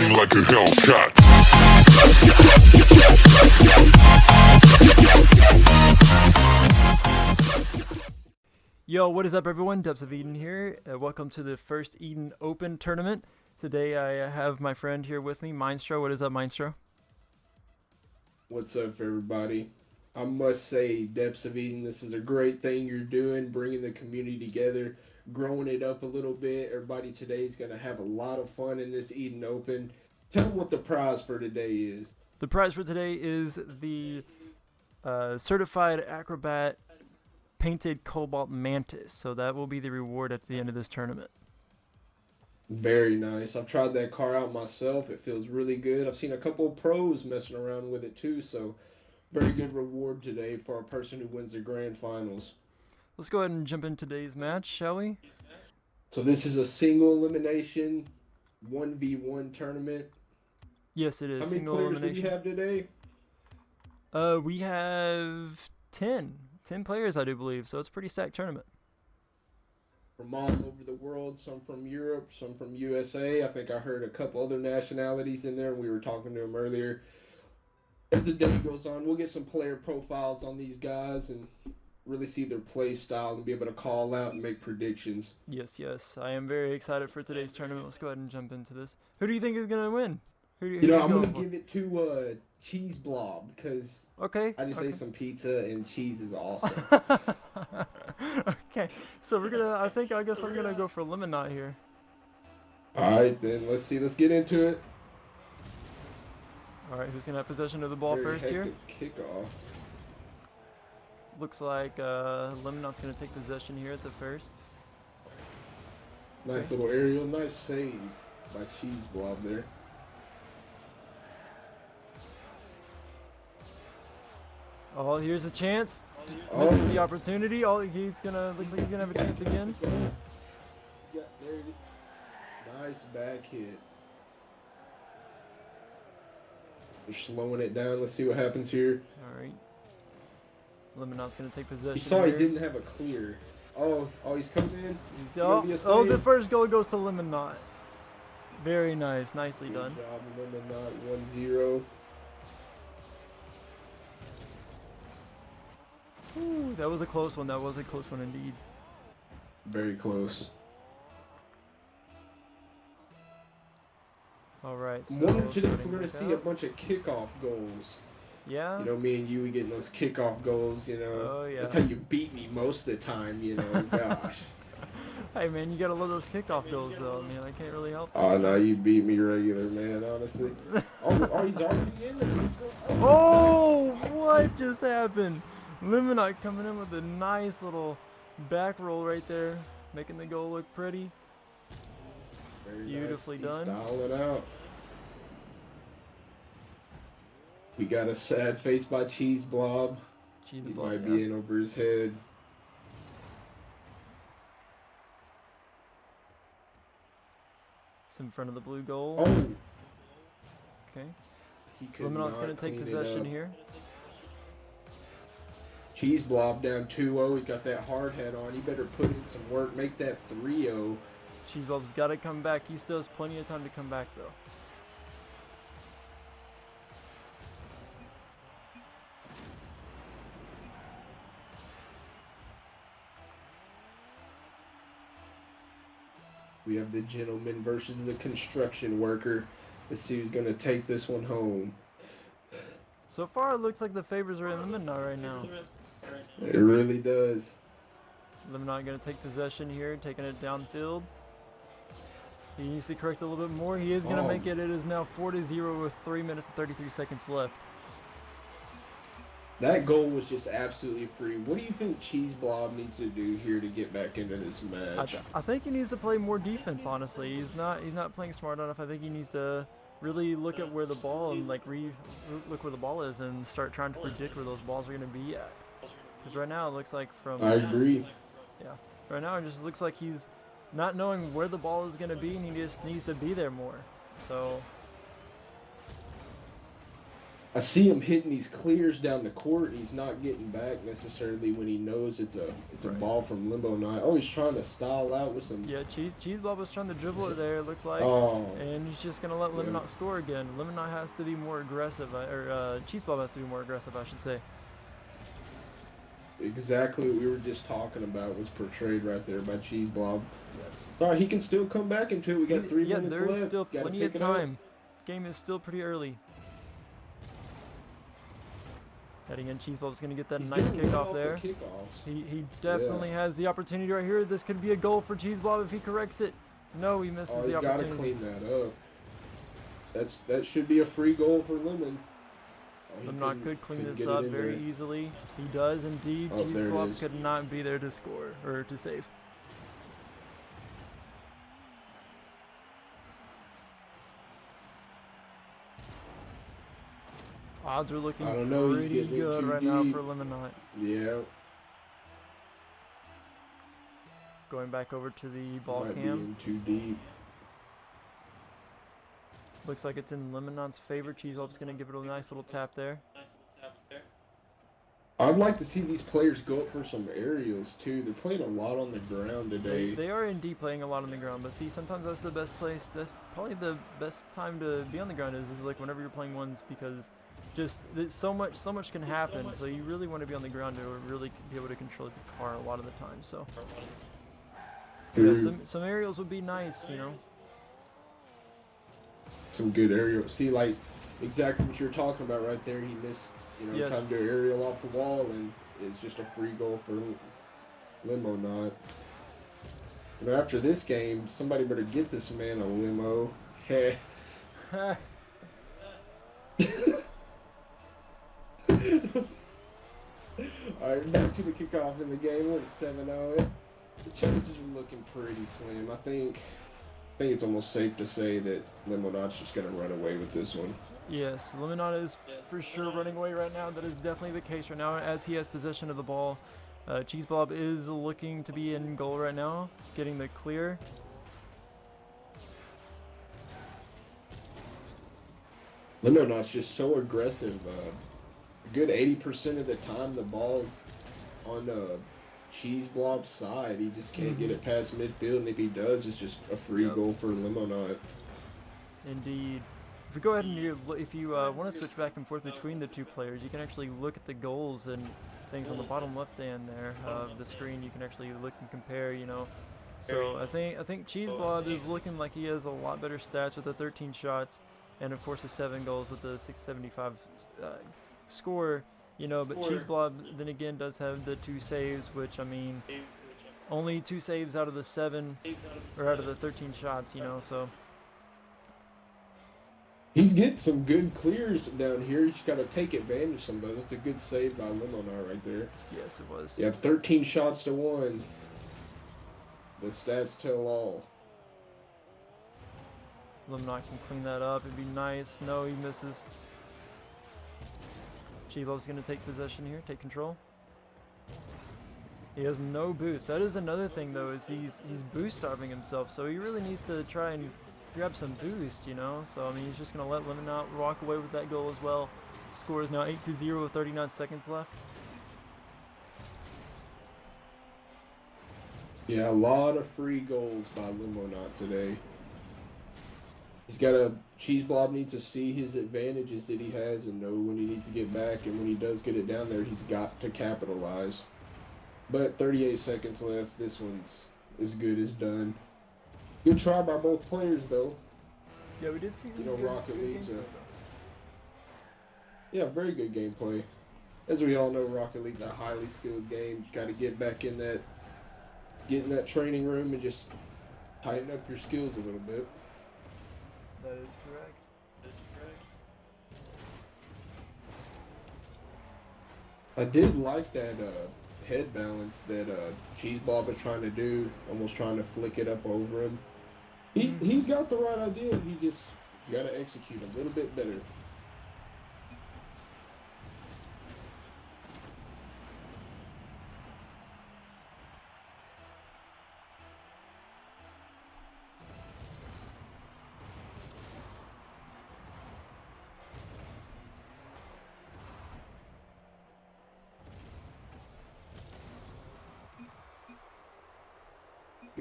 scream like a Hellcat. Yo, what is up everyone? Depths of Eden here. Welcome to the first Eden Open tournament. Today I have my friend here with me, Mindstro. What is up, Mindstro? What's up, everybody? I must say, Depths of Eden, this is a great thing you're doing, bringing the community together, growing it up a little bit. Everybody today is going to have a lot of fun in this Eden Open. Tell them what the prize for today is. The prize for today is the Certified Acrobat Painted Cobalt Mantis. So that will be the reward at the end of this tournament. Very nice. I've tried that car out myself. It feels really good. I've seen a couple of pros messing around with it too, so very good reward today for a person who wins the grand finals. Let's go ahead and jump into today's match, shall we? So this is a single elimination 1v1 tournament. Yes, it is. How many Single players elimination. do we have today? We have 10 players, I do believe, so it's a pretty stacked tournament. From all over the world, some from Europe, some from USA. I think I heard a couple other nationalities in there, and we were talking to them earlier. As the day goes on, we'll get some player profiles on these guys and really see their play style and be able to call out and make predictions. Yes. I am very excited for today's tournament. Let's go ahead and jump into this. Who do you think is going to win? I'm going to give it to Cheese Blob because I just ate some pizza and cheese is awesome. Okay, so I guess I'm gonna go for Lemon Knot here. Alright then, let's get into it. Alright, who's gonna have possession of the ball first here? Kickoff. Looks like Lemon Knot's gonna take possession here at the first. Nice little aerial, nice save by Cheese Blob there. Oh, here's a chance. Misses the opportunity. Looks like he's gonna have a chance again. Yeah, there it is. Nice back hit. They're slowing it down. Let's see what happens here. Alright. Lemon Knot's gonna take possession. He saw here. he didn't have a clear. Oh, he's coming in. The first goal goes to Lemon Knot. Very nice. Nicely done. Good job, Lemon Knot. 1-0. Ooh, that was a close one. That was a close one indeed. Very close. Alright, so Wonder today if we're going to see a bunch of kickoff goals. Yeah? You know, me and you, we getting those kickoff goals, you know. Oh, yeah. That's how you beat me most of the time, you know. Gosh. Hey, man, you got to love those kickoff goals, though. I mean, I can't really help Oh, no, you beat me regular, man, honestly. Oh, he's already in there. Oh, what just happened? Lemon Knot coming in with a nice little back roll right there, making the goal look pretty. Very Beautifully nice. done. Style it out. We got a sad face by Cheese Blob. He might be in over his head. It's in front of the blue goal. Oh. Okay. Lemon Knot's going to take possession here. Cheese Blob down 2-0. He's got that hard head on. He better put in some work. Make that 3-0. Cheese Blob's got to come back. He still has plenty of time to come back, though. We have the gentleman versus the construction worker. Let's see who's going to take this one home. So far, it looks like the favors are in Lemon Knot right now. It really does. Lemon Knot going to take possession here, taking it downfield. He needs to correct a little bit more. He is going to make it. It is now 4-0 with 3 minutes and 33 seconds left. That goal was just absolutely free. What do you think Cheese Blob needs to do here to get back into this match? I think he needs to play more defense, honestly. He's not playing smart enough. I think he needs to really look at where the ball and look where the ball is and start trying to predict where those balls are going to be at. Because right now it looks like I agree. Yeah. Right now it just looks like he's not knowing where the ball is going to be, and he just needs to be there more. So I see him hitting these clears down the court, and he's not getting back necessarily when he knows it's a Right. ball from Limbo Knight. Oh, he's trying to style out with some. Yeah, Cheese Blob was trying to dribble it there, it looks like. Oh, And he's just going to let yeah, Lemonade score again. Lemonade has to be more aggressive, or Cheese Blob has to be more aggressive, I should say. exactly what we were just talking about was portrayed right there by Cheese Blob. Yes. Sorry, he can still come back into it. We got 3 Yeah, minutes there's left. still Gotta plenty pick of it up. time. Game is still pretty early. Heading in, Cheese Blob's going to get that He's nice doing well kickoff off there. the kickoffs. He definitely has the opportunity right here. This could be a goal for Cheese Blob if he corrects it. No, he misses Oh, the he's got to opportunity. clean that up. That should be a free goal for Lemon. Oh, he Lemonade could clean couldn't this get it up in very there. easily. He does indeed. Oh, Cheese there it Blob is. could not be there to score or to save. Odds are looking I don't know, he's pretty getting it good too right now deep. for Lemonade. Yeah, Going back over to the ball might be cam. in too deep. Looks like it's in Lemonade's favor. Cheese Blob's going to give it a nice little tap there. I'd like to see these players go up for some aerials too. They're playing a lot on the ground today. They are indeed playing a lot on the ground, but see, sometimes that's the best place. That's probably the best time to be on the ground is like whenever you're playing ones, because just so much can happen. So you really want to be on the ground to really be able to control the car a lot of the time. So yeah, some aerials would be nice, you know. Some good aerial. See, like exactly what you're talking about right there. He missed, Yes. trying to do an aerial off the wall, and it's just a free goal for Limo Knot. After this game, somebody better get this man a limo. Hey. Alright, back to the kickoff in the game. We're at 7-0. The chances are looking pretty slim. I think it's almost safe to say that Limonad's just going to run away with this one. Yes, Lemonade is for sure running away right now. That is definitely the case right now as he has possession of the ball. Cheese Blob is looking to be in goal right now, getting the clear. Limonad's just so aggressive. A good 80% of the time the ball's on Cheese Blob's side. He just can't get it past midfield, and if he does, it's just a free goal for Limonade. Indeed. If we go ahead and if you want to switch back and forth between the two players, you can actually look at the goals and things on the bottom left hand there of the screen. You can actually look and compare, you know. So I think Cheese Blob is looking like he has a lot better stats with the 13 shots, and of course the 7 goals with the 675 score, you know. But Cheese Blob then again does have the 2 saves, which I mean, only 2 saves out of the 7 or out of the 13 shots, you know. So. He's getting some good clears down here. He's got to take advantage of some of those. It's a good save by Limonade right there. Yes, it was. Yeah, 13 shots to 1. The stats tell all. Lemonade can clean that up. It'd be nice. No, he misses. Chivo's going to take possession here, take control. He has no boost. That is another thing, though, is he's boost starving himself. So he really needs to try and grab some boost, you know. So I mean, he's just going to let Lemonade walk away with that goal as well. Score is now 8-0 with 39 seconds left. Yeah, a lot of free goals by Limonade today. He's got a Cheese Blob needs to see his advantages that he has and know when he needs to get back, and when he does get it down there, he's got to capitalize. But 38 seconds left. This one's as good as done. Good try by both players, though. Yeah, we did see some You know, good, Rocket good League's gameplay, yeah, very good gameplay. As we all know, Rocket League's a highly skilled game. You got to get back in that, get in that training room and just tighten up your skills a little bit. That is correct. I did like that head balance that Cheese Blob is trying to do, almost trying to flick it up over him. He's got the right idea. He just got to execute a little bit better.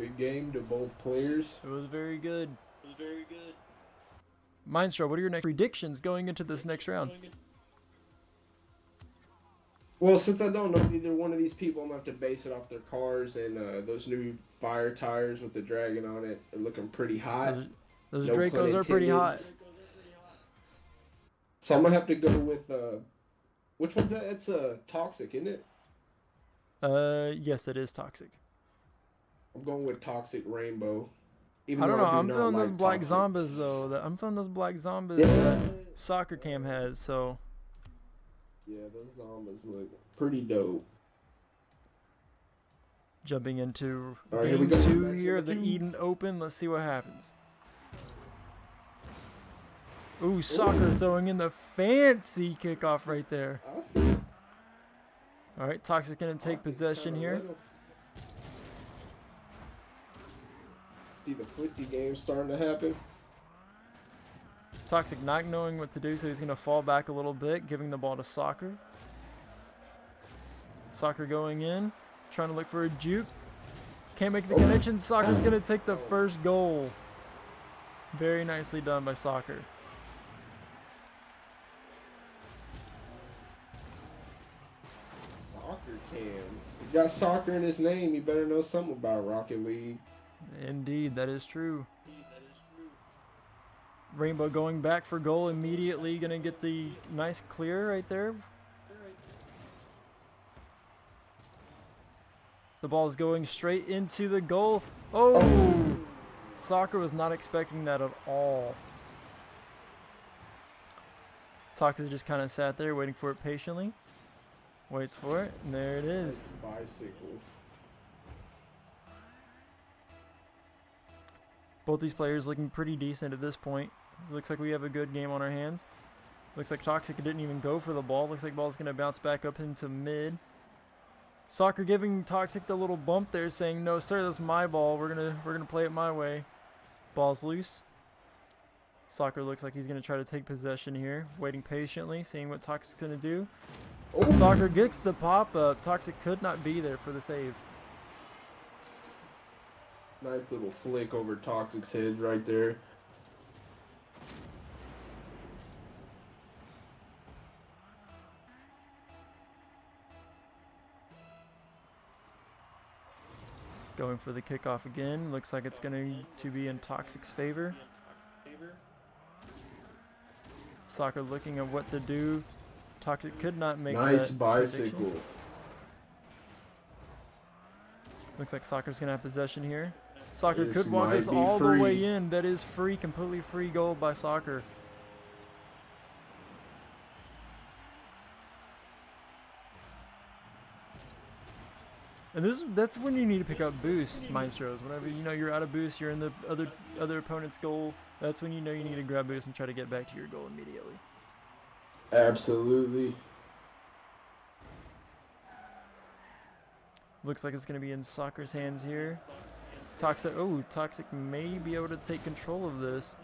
Good game to both players. It was very good. Mindstro, what are your next predictions going into this next round? Well, since I don't know either one of these people, I'm going to have to base it off their cars, and those new fire tires with the dragon on it are looking pretty hot. Those No pun Dracos are pretty intended. hot. So I'm going to have to go with, which one's that? It's Toxic, isn't it? Yes, it is toxic. I'm going with Toxic Rainbow. Even I don't though know. I'm do not feeling like those black Toxic. zombies though. I'm feeling those black zombies Yeah. that Soccer Cam has. So Yeah, those zombies look pretty dope. jumping into All right, here we game go. 2 Match here of the number 2. Eden Open. Let's see what happens. Ooh, Soccer throwing in the fancy kickoff right there. I see. All right, Toxic gonna take possession here. See the footsie game starting to happen. Toxic not knowing what to do, so he's gonna fall back a little bit, giving the ball to Soccer. Soccer going in, trying to look for a juke. Can't make the connection. Soccer's gonna take the first goal. Very nicely done by Soccer. Soccer Cam. He's got soccer in his name. He better know something about Rocket League. Indeed, that is true. Rainbow going back for goal immediately. Gonna get the nice clear right there. The ball is going straight into the goal. Oh! Soccer was not expecting that at all. Toxic just kind of sat there waiting for it patiently. Waits for it, and there it is. Bicycle. Both these players looking pretty decent at this point. It looks like we have a good game on our hands. Looks like Toxic didn't even go for the ball. Looks like ball's going to bounce back up into mid. Soccer giving Toxic the little bump there, saying, "No, sir, that's my ball. We're gonna play it my way." Ball's loose. Soccer looks like he's gonna try to take possession here, waiting patiently, seeing what Toxic's gonna do. Oh. Soccer gets the pop up. Toxic could not be there for the save. Nice little flick over Toxic's head right there. Going for the kickoff again. Looks like it's going to be in Toxic's favor. Soccer looking at what to do. Toxic could not make Nice that bicycle. prediction. Looks like Soccer's going to have possession here. Soccer This could walk might us be all the free. way in. That is free, completely free goal by Soccer. And that's when you need to pick up boosts, Maestros. Whenever you know you're out of boost, you're in the other opponent's goal. That's when you know you need to grab boost and try to get back to your goal immediately. Absolutely. Looks like it's going to be in Soccer's hands here. Toxic. Oh, Toxic may be able to take control of this.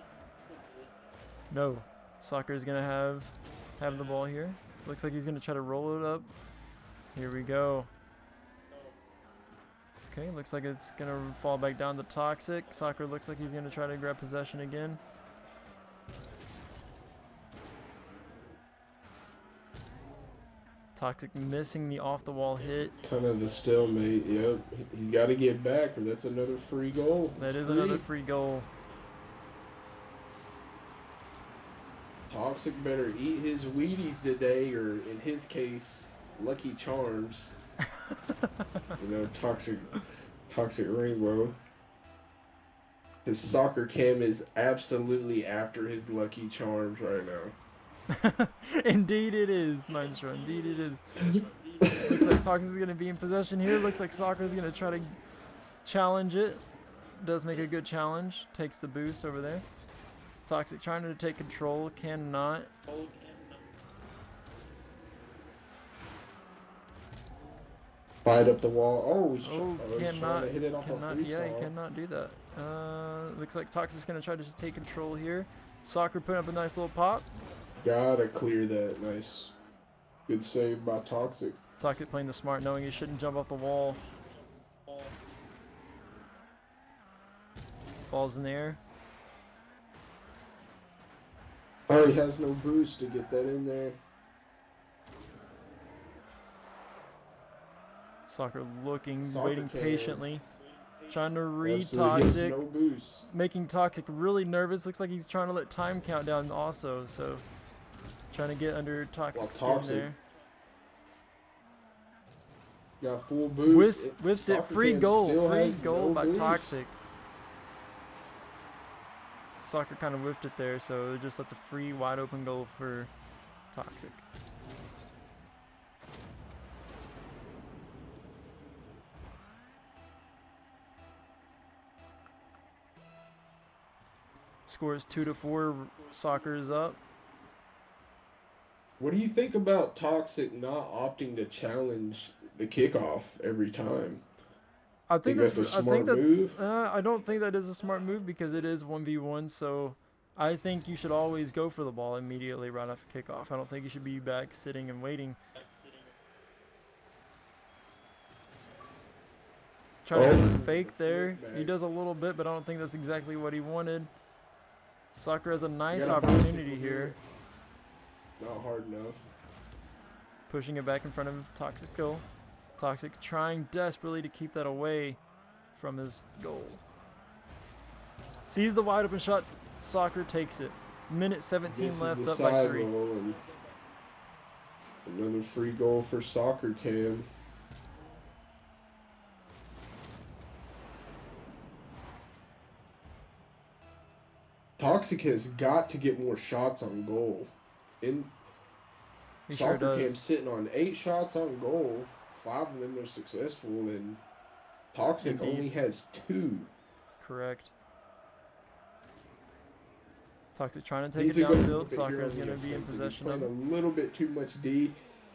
No, Soccer is going to have the ball here. Looks like he's going to try to roll it up. Here we go. Okay, looks like it's going to fall back down to Toxic. Soccer looks like he's going to try to grab possession again. Toxic missing the off-the-wall hit. Kind of a stalemate. Yep. He's got to get back, or that's another free goal. That It's is another free goal. Toxic better eat his Wheaties today, or in his case, Lucky Charms. You know, toxic Rainbow. His Soccer Cam is absolutely after his Lucky Charms right now. Indeed it is, Maestro. Indeed it is. Looks like Toxic is going to be in possession here. Looks like Soccer is going to try to challenge it. Does make a good challenge. Takes the boost over there. Toxic trying to take control. Cannot. Fight up the wall. Oh, he's, he's Cannot. trying to hit it off Cannot. a Yeah, he freestyle. cannot do that. Looks like Toxic's going to try to take control here. Soccer putting up a nice little pop. Gotta clear that. Nice. Good save by Toxic. Toxic playing the smart, knowing he shouldn't jump off the wall. Ball's in the air. Oh, he has no boost to get that in there. Soccer looking, Soccer waiting can. patiently. Trying to read Absolutely, he has Toxic. no boost. Making Toxic really nervous. Looks like he's trying to let time count down also. So trying to get under Toxic's skin Toxic there. Got full boost. Whiffs it. Soccer Free can goal. still Free has goal no by boost. Toxic. Soccer kind of whiffed it there, so it just left a free wide open goal for Toxic. Score is 2-4. Soccer is up. What do you think about Toxic not opting to challenge the kickoff every time? I think That's a smart move. I don't think that is a smart move because it is 1v1. So I think you should always go for the ball immediately right off kickoff. I don't think you should be back sitting and waiting. Trying to hit the fake there. He does a little bit, but I don't think that's exactly what he wanted. Soccer has a nice opportunity here. Not hard enough. Pushing it back in front of Toxic goal. Toxic trying desperately to keep that away from his goal. Sees the wide open shot. Soccer takes it. Minute 17 left, up by 3. Another free goal for Soccer Cam. Toxic has got to get more shots on goal. He Soccer sure Cam's does. sitting on 8 shots on goal. 5 of them are successful, and Toxic Indeed. only has 2. Correct. Toxic trying to take Needs it to go downfield. here Soccer on is the going to be in offensive. possession He's of playing it. a little bit too much D,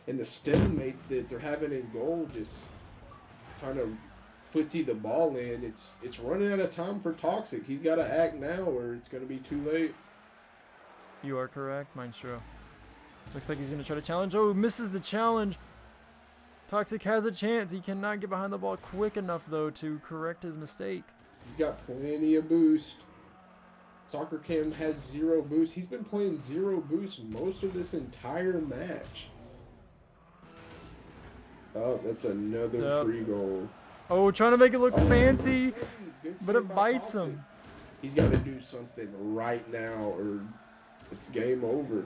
and the stalemates that they're having in goal just trying to footsie the ball in. It's running out of time for Toxic. He's got to act now, or it's going to be too late. You are correct, Maestro. Looks like he's going to try to challenge. Oh, misses the challenge. Toxic has a chance. He cannot get behind the ball quick enough, though, to correct his mistake. He's got plenty of boost. Soccer Cam has 0 boost. He's been playing 0 boost most of this entire match. Oh, that's another free goal. Oh, trying to make it look fancy, Good but save it by bites Toxic. him. He's got to do something right now, or it's game over.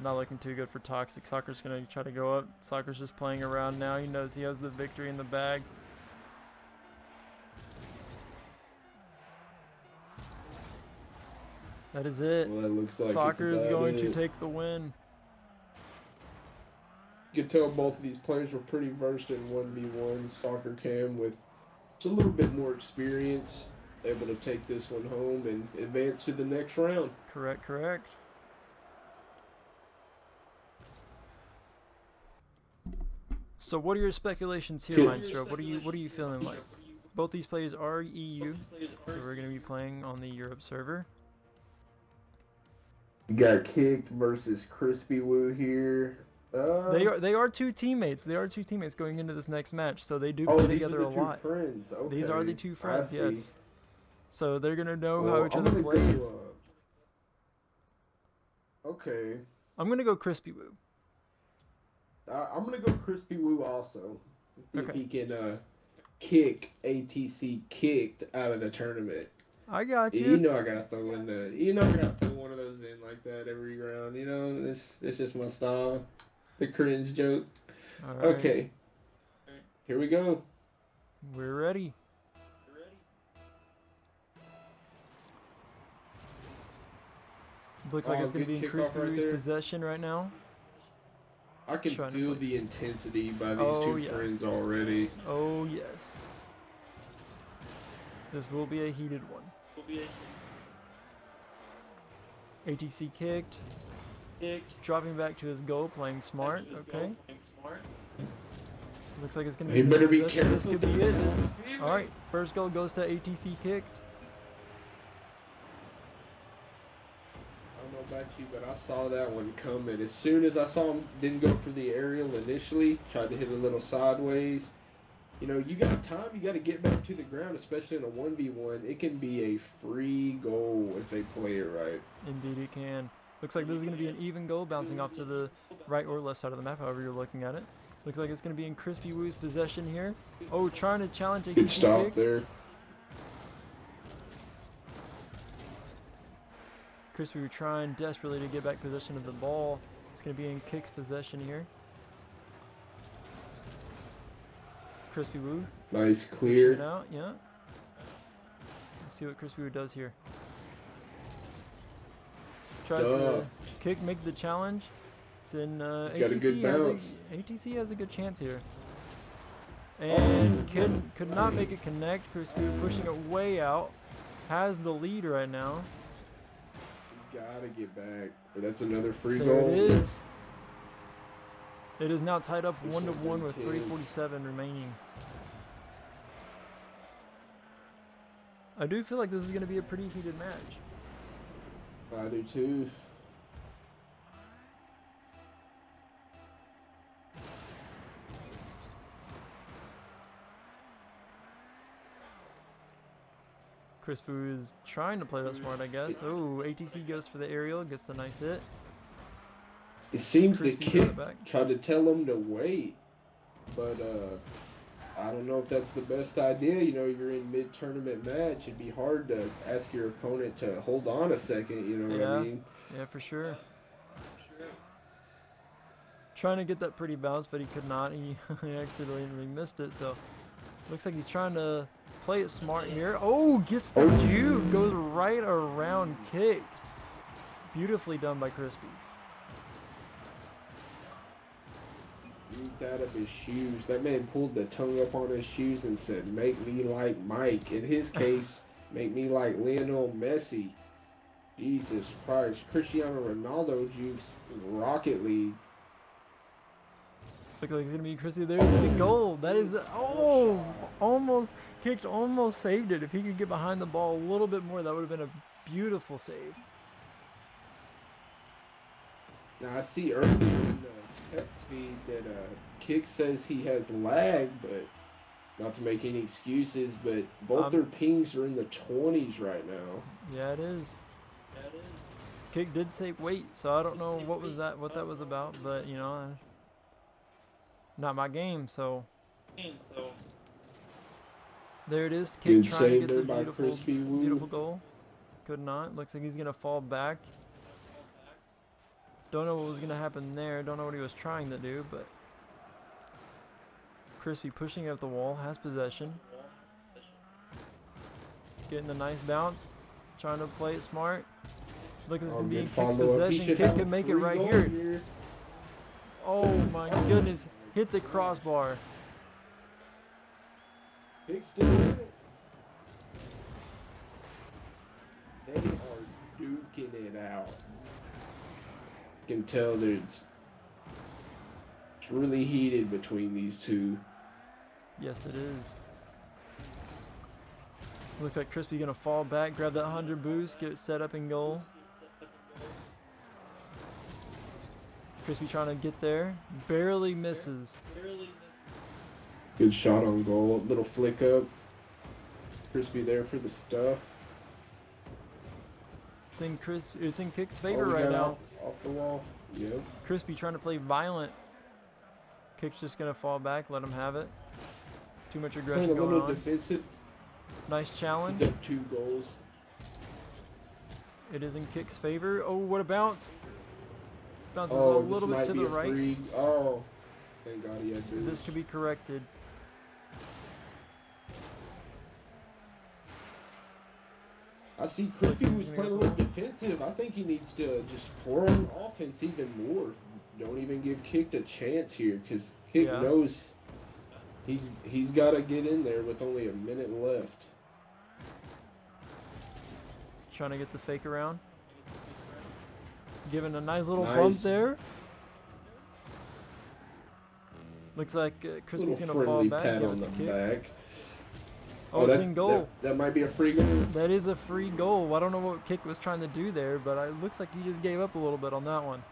Not looking too good for Toxic. Soccer's going to try to go up. Soccer's just playing around now. He knows he has the victory in the bag. That is it. Well, that looks like Soccer is going to it. take the win. You can tell both of these players were pretty versed in 1v1. Soccer Cam with just a little bit more experience, able to take this one home and advance to the next round. Correct, correct. So what are your speculations here, Maestro? What are you feeling like? Both these players are EU, so we're going to be playing on the Europe server. You got Kicked versus Crispy Woo here. They are two teammates. They are two teammates going into this next match, so they do play together a lot. Friends. Okay. These are the two friends, I see. yes. So they're gonna know Well, how each I'm other gonna plays. Okay. I'm gonna go Crispy Woo. I'm gonna go Crispy Woo also. See Okay. if he can kick ATC Kicked out of the tournament. I got You you. know I gotta throw in I gotta throw one of those in like that every round. You know, it's just my style. The cringe joke. All right. Okay. Here we go. We're ready. Looks like it's gonna good be in kickoff Crispy right Woo's there. possession right now. I can Trying to feel play. the intensity by these Oh, two yeah. friends already. Oh yes. This will be a heated one. ATC kicked. Dropping back to his goal, playing smart. Okay. Looks like it's gonna be. He better be possession. This careful. could be it. All right. First goal goes to ATC kicked. I don't know about you, but I saw that one coming. As soon as I saw him, didn't go for the aerial initially, tried to hit a little sideways. You know, you got time, you got to get back to the ground, especially in a 1v1. It can be a free goal if they play it right. Indeed it can. Looks like this is going to be an even goal, bouncing off to the right or left side of the map, however you're looking at it. Looks like it's going to be in Crispy Woo's possession here. Oh, trying to challenge a Good kick. stop there. Crispy Woo trying desperately to get back possession of the ball. It's going to be in Kick's possession here. Crispy Woo. Nice Pushing it clear. out, yeah. Let's see what Crispy Woo does here. Tries to kick, make the challenge. It's in He's got a good bounce. ATC has a good chance here. And could not make it connect. Crispy Woo pushing it way out. Has the lead right now. He's got to get back. Or that's another free There goal. it is. It is now tied up This 1-1 one's with intense. 3:47 remaining. I do feel like this is going to be a pretty heated match. I do too. Crispy is trying to play that smart, I guess. Oh, ATC goes for the aerial, gets the nice hit. It seems the Crispy got kick it back. tried to tell him to wait, but I don't know if that's the best idea. You know, you're in mid-tournament match. It'd be hard to ask your opponent to hold on a second. You know what I mean? Yeah, for sure. Trying to get that pretty bounce, but he could not. He accidentally missed it, so looks like he's trying to play it smart here. Oh, gets the juke, goes right around kicked. Beautifully done by Crispy. Moved out of his shoes. That man pulled the tongue up on his shoes and said, "Make me like Mike." In his case, make me like Lionel Messi. Jesus Christ. Cristiano Ronaldo jukes Rocket League. Look like it's gonna be Crispy. There's the goal. That is, oh, almost kicked, almost saved it. If he could get behind the ball a little bit more, that would have been a beautiful save. Now, I see earlier in the text feed that Kick says he has lag, but not to make any excuses, but both their pings are in the 20s right now. Yeah, it is. Kick did say wait, so I don't know what that was about, but you know, not my game, so. There it is. Kick Good trying to save get there the by Crispy Woo. beautiful goal. Could not. Looks like he's gonna fall back. Don't know what was gonna happen there. Don't know what he was trying to do, but Crispy pushing up the wall, has possession. Getting a nice bounce. Trying to play it smart. Look, this is gonna be in Kick's possession. Kick can make it right here. Oh my goodness. Hit the crossbar. Kick's still in it. They are duking it out. You can tell that it's really heated between these two. Yes, it is. Looks like Crispy gonna fall back, grab that 100 boost, get it set up in goal. Crispy trying to get there, barely misses. Good shot on goal. Little flick up. Crispy there for the stuff. It's in Kick's favor Oh, we right got now. Off the wall. Yep. Crispy trying to play violent. Kick's just gonna fall back, let him have it. Too much Playing aggression a going little on. defensive. Nice challenge. He's up 2 goals. It is in Kick's favor. Oh, what a bounce! Bounces Oh, a little bit to the right. Free. Oh, thank God he had boost. This could be corrected. I see Crispy was playing a little defensive. I think he needs to just pour on offense even more. Don't even give Kick a chance here, because Kick knows he's got to get in there with only a minute left. Trying to get the fake around. Giving a nice little bump there. Looks like Crispy's going to fall back. Pat Give on it the the kick. back. Oh, it's in goal. That might be a free goal. That is a free goal. I don't know what Kick was trying to do there, but it looks like he just gave up a little bit on that one.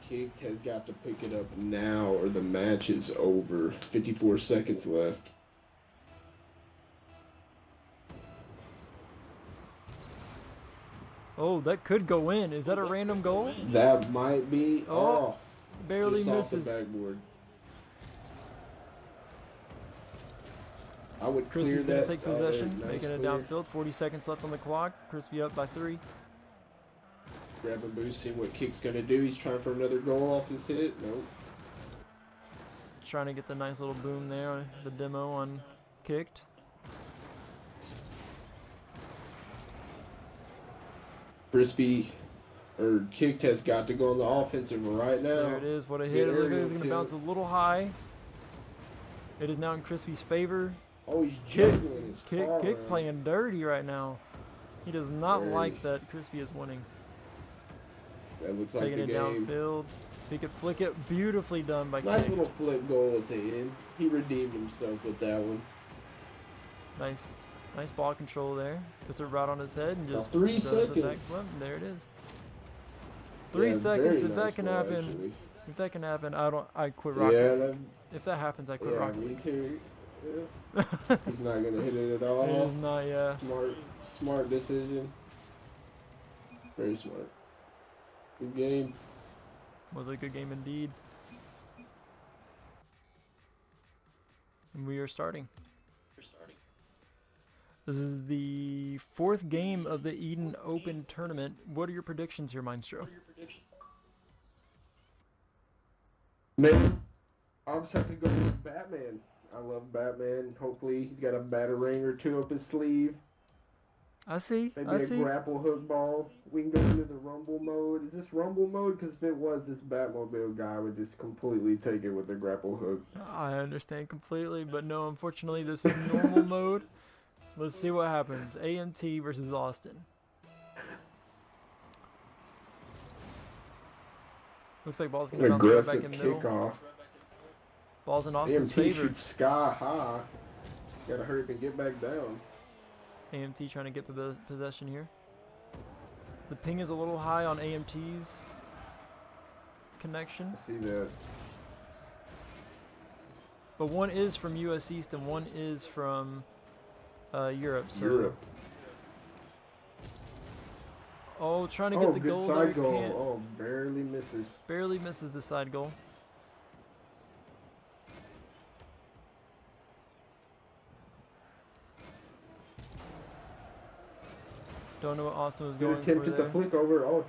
Kicked has got to pick it up now or the match is over. 54 seconds left. Oh, that could go in. Is that a random goal? That might be. Oh, barely just misses. off the backboard. I would clear Crispy's going that. to take possession, Nice making it clear. downfield. 40 seconds left on the clock. Crispy up by 3. Grab a boost, seeing what Kick's going to do. He's trying for another goal off his hit. Nope. Trying to get the nice little boom there, the demo on kicked. Crispy or Kicked has got to go on the offensive right now. There it is. What a hit. Good It looks like aerial it's going to tip. bounce a little high. It is now in Crispy's favor. Oh, he's Kick, juggling his car kick around. playing dirty right now. He does not Very. like that Crispy is winning. That looks like Taking the it game. downfield. If he could flick it, beautifully done by Nice Kick. little flip goal at the end. He redeemed himself with that one. Nice ball control there. Puts it right on his head and just 3 does the back seconds. flip. There it is. 3 Yeah, seconds. very If nice that can goal, happen, actually. if that can happen, I quit rocking. Yeah, If that happens, I quit yeah, rocking. me too. Yeah. He's not gonna hit it at It all. is not, yeah. Smart decision. Very smart. Good game. Was a good game indeed. And we are starting. This is the 4th game of the Eden Open tournament. What are your predictions here, Maestro? Man, I'll just have to go with Batman. I love Batman. Hopefully he's got a batarang or 2 up his sleeve. I see. Maybe I a see. grapple hook ball. We can go into the rumble mode. Is this rumble mode? Because if it was, this Batmobile guy would just completely take it with the grapple hook. I understand completely, but no, unfortunately, this is normal mode. Let's see what happens. AMT versus Austin. Looks like ball's going to bounce right back Aggressive in middle. kickoff. Ball's in Austin's AMT favor. shoots sky high. Gotta hurry up and get back down. AMT trying to get possession here. The ping is a little high on AMT's connection, I see that. but one is from US East and one is from Europe. So, Europe. oh, trying to get the good goal side there. goal. Can't, Oh, barely misses. barely misses the side goal. Don't know what Austin was Good going attempt for at there. the flick over. Oh,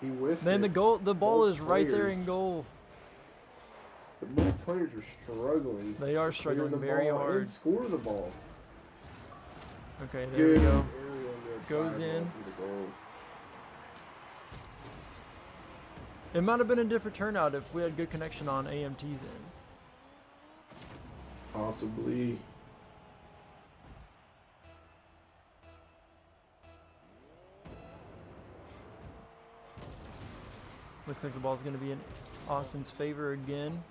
he whiffed Man, it. the ball Both is right there players. in goal. Both players are struggling. They are Clear struggling the very ball hard. and score the ball. Okay, there we Good go. aerial on the Goes sideball in. for the goal. It might have been a different turnout if we had good connection on AMT's end. Possibly. Looks like the ball's going to be in Austin's favor again.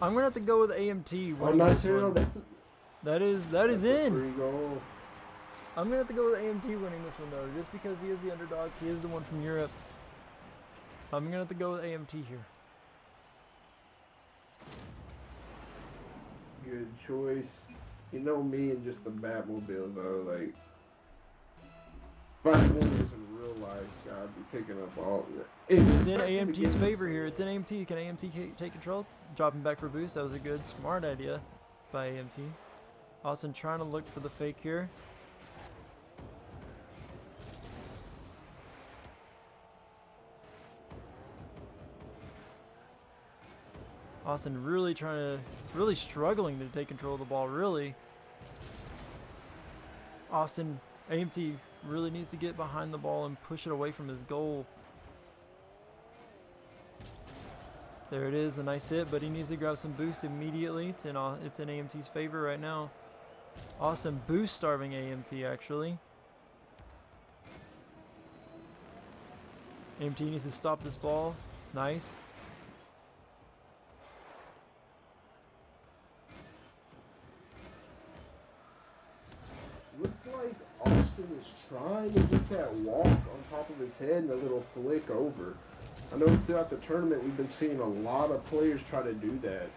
I'm going to have to go with AMT Oh, winning nice this aerial. one. That is That's a in. free goal. I'm going to have to go with AMT winning this one though, just because he is the underdog. He is the one from Europe. I'm going to have to go with AMT here. Good choice. You know me and just the Batmobile though, like Batmobiles in real life, I'd be picking up all of it. It's in AMT's favor here. It's in AMT. Can AMT take control? Dropping back for boost. That was a good, smart idea by AMT. Austin trying to look for the fake here. Austin really struggling to take control of the ball, really. Austin, AMT really needs to get behind the ball and push it away from his goal. There it is, a nice hit, but he needs to grab some boost immediately. It's in AMT's favor right now. Austin boost starving AMT actually. AMT needs to stop this ball. Nice. Looks like Austin Austin is trying to get that walk on top of his head and a little flick over. I noticed throughout the tournament we've been seeing a lot of players try to do that.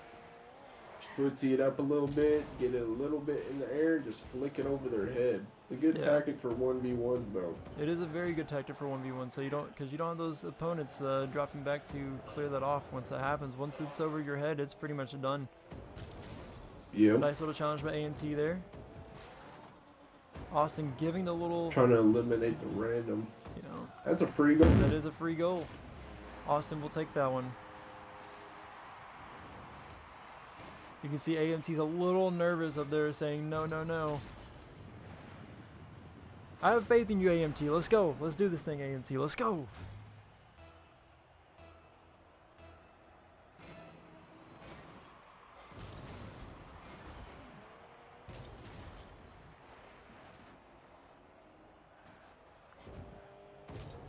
Footsie it up a little bit, get it a little bit in the air, just flick it over their head. It's a good tactic for 1v1s though. It is a very good tactic for 1v1, so you don't have those opponents dropping back to clear that off once that happens. Once it's over your head, it's pretty much done. Yep. Nice little challenge by AMT there. Austin giving the little... Trying to eliminate the random. You know, that's a free goal. That is a free goal. Austin will take that one. You can see AMT's a little nervous up there saying, no, no, no. I have faith in you, AMT. Let's go. Let's do this thing, AMT. Let's go.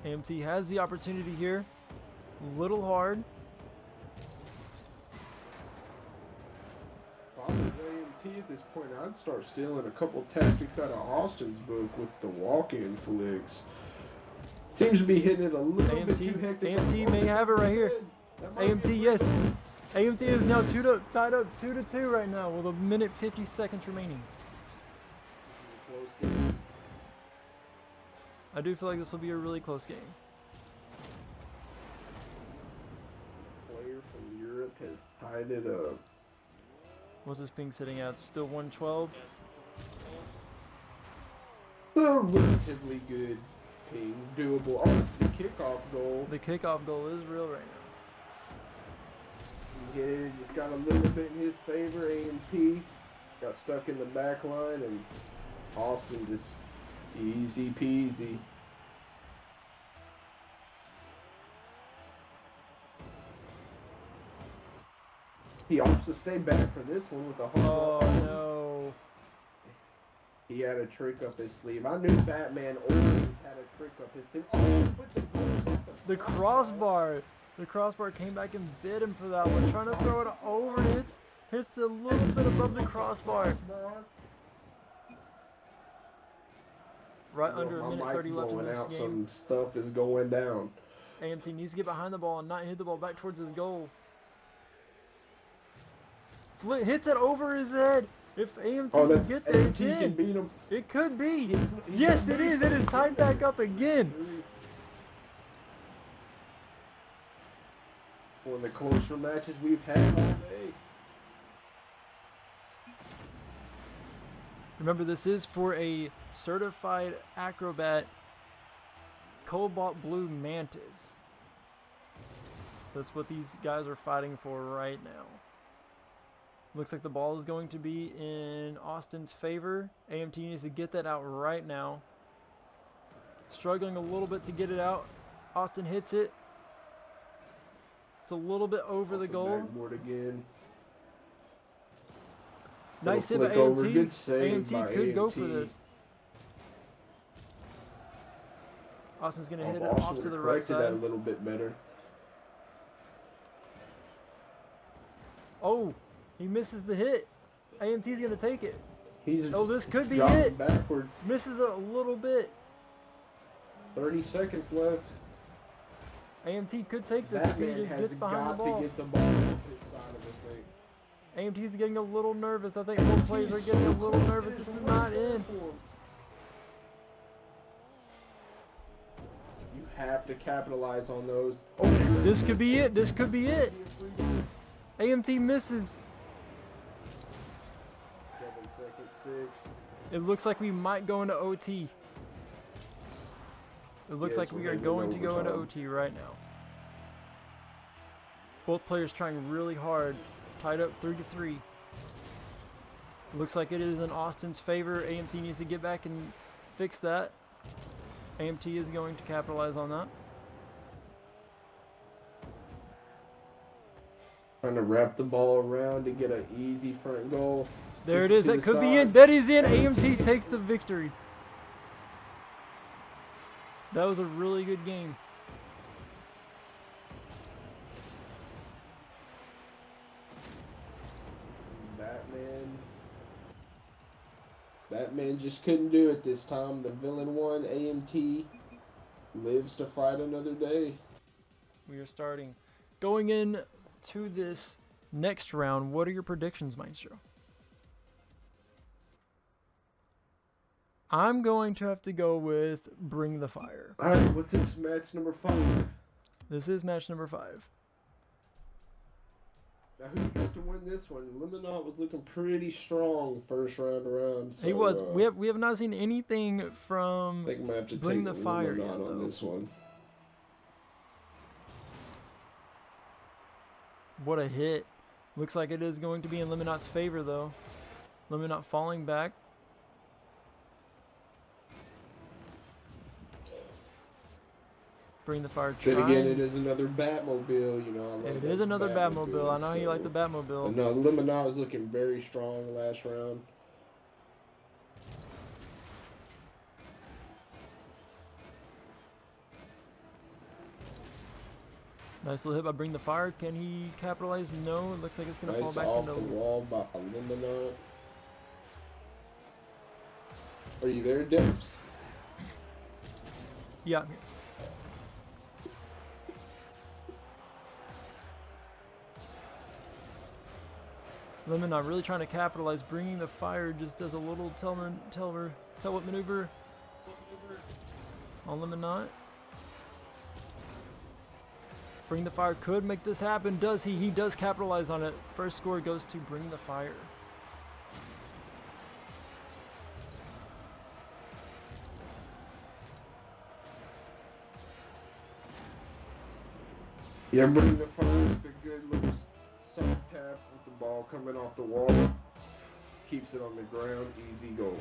AMT has the opportunity here. Little hard. If I was AMT at this point, I'd start stealing a couple tactics out of Austin's book with the walk-in flicks. Seems to be hitting it a little bit too hectic. AMT may have it right here. AMT, yes. AMT is now tied up 2-2 right now with 1:50 seconds remaining. I do feel like this will be a really close game. Player from Europe has tied it up. What's this ping sitting at? Still 112? A relatively good ping, doable. Oh, the kickoff goal. The kickoff goal is real right now. Yeah, just got a little bit in his favor. AMT got stuck in the back line, and Austin just easy peasy. He opts to stay back for this one with a home Oh run. no. He had a trick up his sleeve. I knew Batman always had a trick up his sleeve. Oh, put the ball up The crossbar. The crossbar came back and bit him for that one. Trying to throw it over. Hits a little bit above the crossbar. Right under a minute 30 left in this game. Some stuff is going down. AMT needs to get behind the ball and not hit the ball back towards his goal. Hits it over his head. If AMT can get there, it did. Beat him. It could be. Yes, it is. It is tied back up again. One of the closer matches we've had all day. Remember, this is for a certified acrobat Cobalt Blue Mantis. So that's what these guys are fighting for right now. Looks like the ball is going to be in Austin's favor. AMT needs to get that out right now. Struggling a little bit to get it out. Austin hits it. It's a little bit over the goal. Backboard again. Nice hit by AMT. AMT could go for this. Austin's going to hit it off to the right side. That a little bit better. Oh, he misses the hit. AMT's going to take it. Oh, this could be it. Backwards. Misses a little bit. 30 seconds left. AMT could take this if he just gets behind the ball. To get the ball off his side of the thing. AMT's getting a little nervous. I think both players are getting a little nervous. It's not in. You have to capitalize on those. Oh, this could be it. This could be it. AMT misses. 7 seconds, 6. It looks like we might go into OT. It looks like we are going to go into OT right now. Both players trying really hard. Tied up 3-3. Looks like it is in Austin's favor. AMT needs to get back and fix that. AMT is going to capitalize on that. Trying to wrap the ball around to get an easy front goal. There it is. That could be in. That is in. AMT takes the victory. That was a really good game. Batman That man just couldn't do it this time. The villain one, AMT, lives to fight another day. We are starting. Going in to this next round, what are your predictions, Maestro? I'm going to have to go with Bring the Fire. All right, what's this match number 5? This is match number 5. Now, who got to win this one? Lemonade was looking pretty strong first round around. So, He was. We have not seen anything from I think I'm gonna have to Bring take the Fire Lemonade yet, on though. this one. What a hit. Looks like it is going to be in Lemonade's favor, though. Lemonade falling back. Bring the Fire trying. Then again, it is another Batmobile. You know, I love It those is another Batmobile. I know you like the But Batmobile. no, Lemonade was looking very strong last round. Nice little hit by Bring the Fire. Can he capitalize? No. It looks like it's going to fall Nice back off into... the wall by Lemonade. Are you there, Debs? Yeah, I'm here. Lemonade really trying to capitalize. Bringing the Fire just does a little tell what maneuver on Lemonade. Bring the Fire could make this happen. Does he? He does capitalize on it. First score goes to Bring the Fire. Yeah, Bring the Fire with a good little soft tap with the ball coming off the wall. Keeps it on the ground. Easy goal.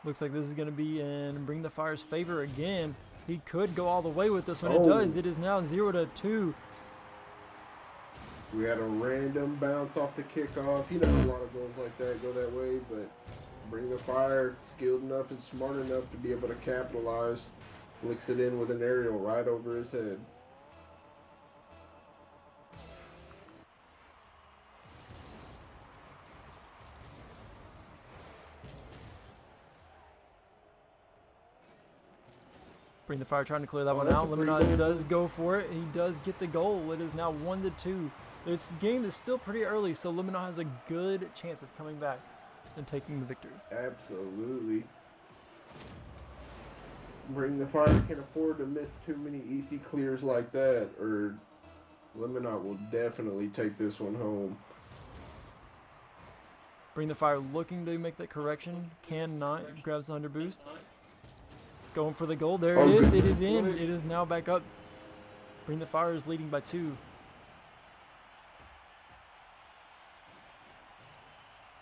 Looks like this is going to be in Bring the Fire's favor again. He could go all the way with this one. Oh. It does. It is now 0-2. We had a random bounce off the kickoff. You know, a lot of goals like that go that way, but Bring the Fire, skilled enough and smart enough to be able to capitalize. Flicks it in with an aerial right over his head. Bring the Fire trying to clear that one that's out. a pretty Lemonade good does go for it. He does get the goal. It is now 1-2. This game is still pretty early, so Lemonade has a good chance of coming back and taking the victory. Absolutely. Bring the Fire can't afford to miss too many easy clears like that, or Lemonade will definitely take this one home. Bring the Fire looking to make that correction. Cannot. Grabs the under boost. Going for the goal. There it is. It is in. It is now back up. Bring the Fire is leading by 2.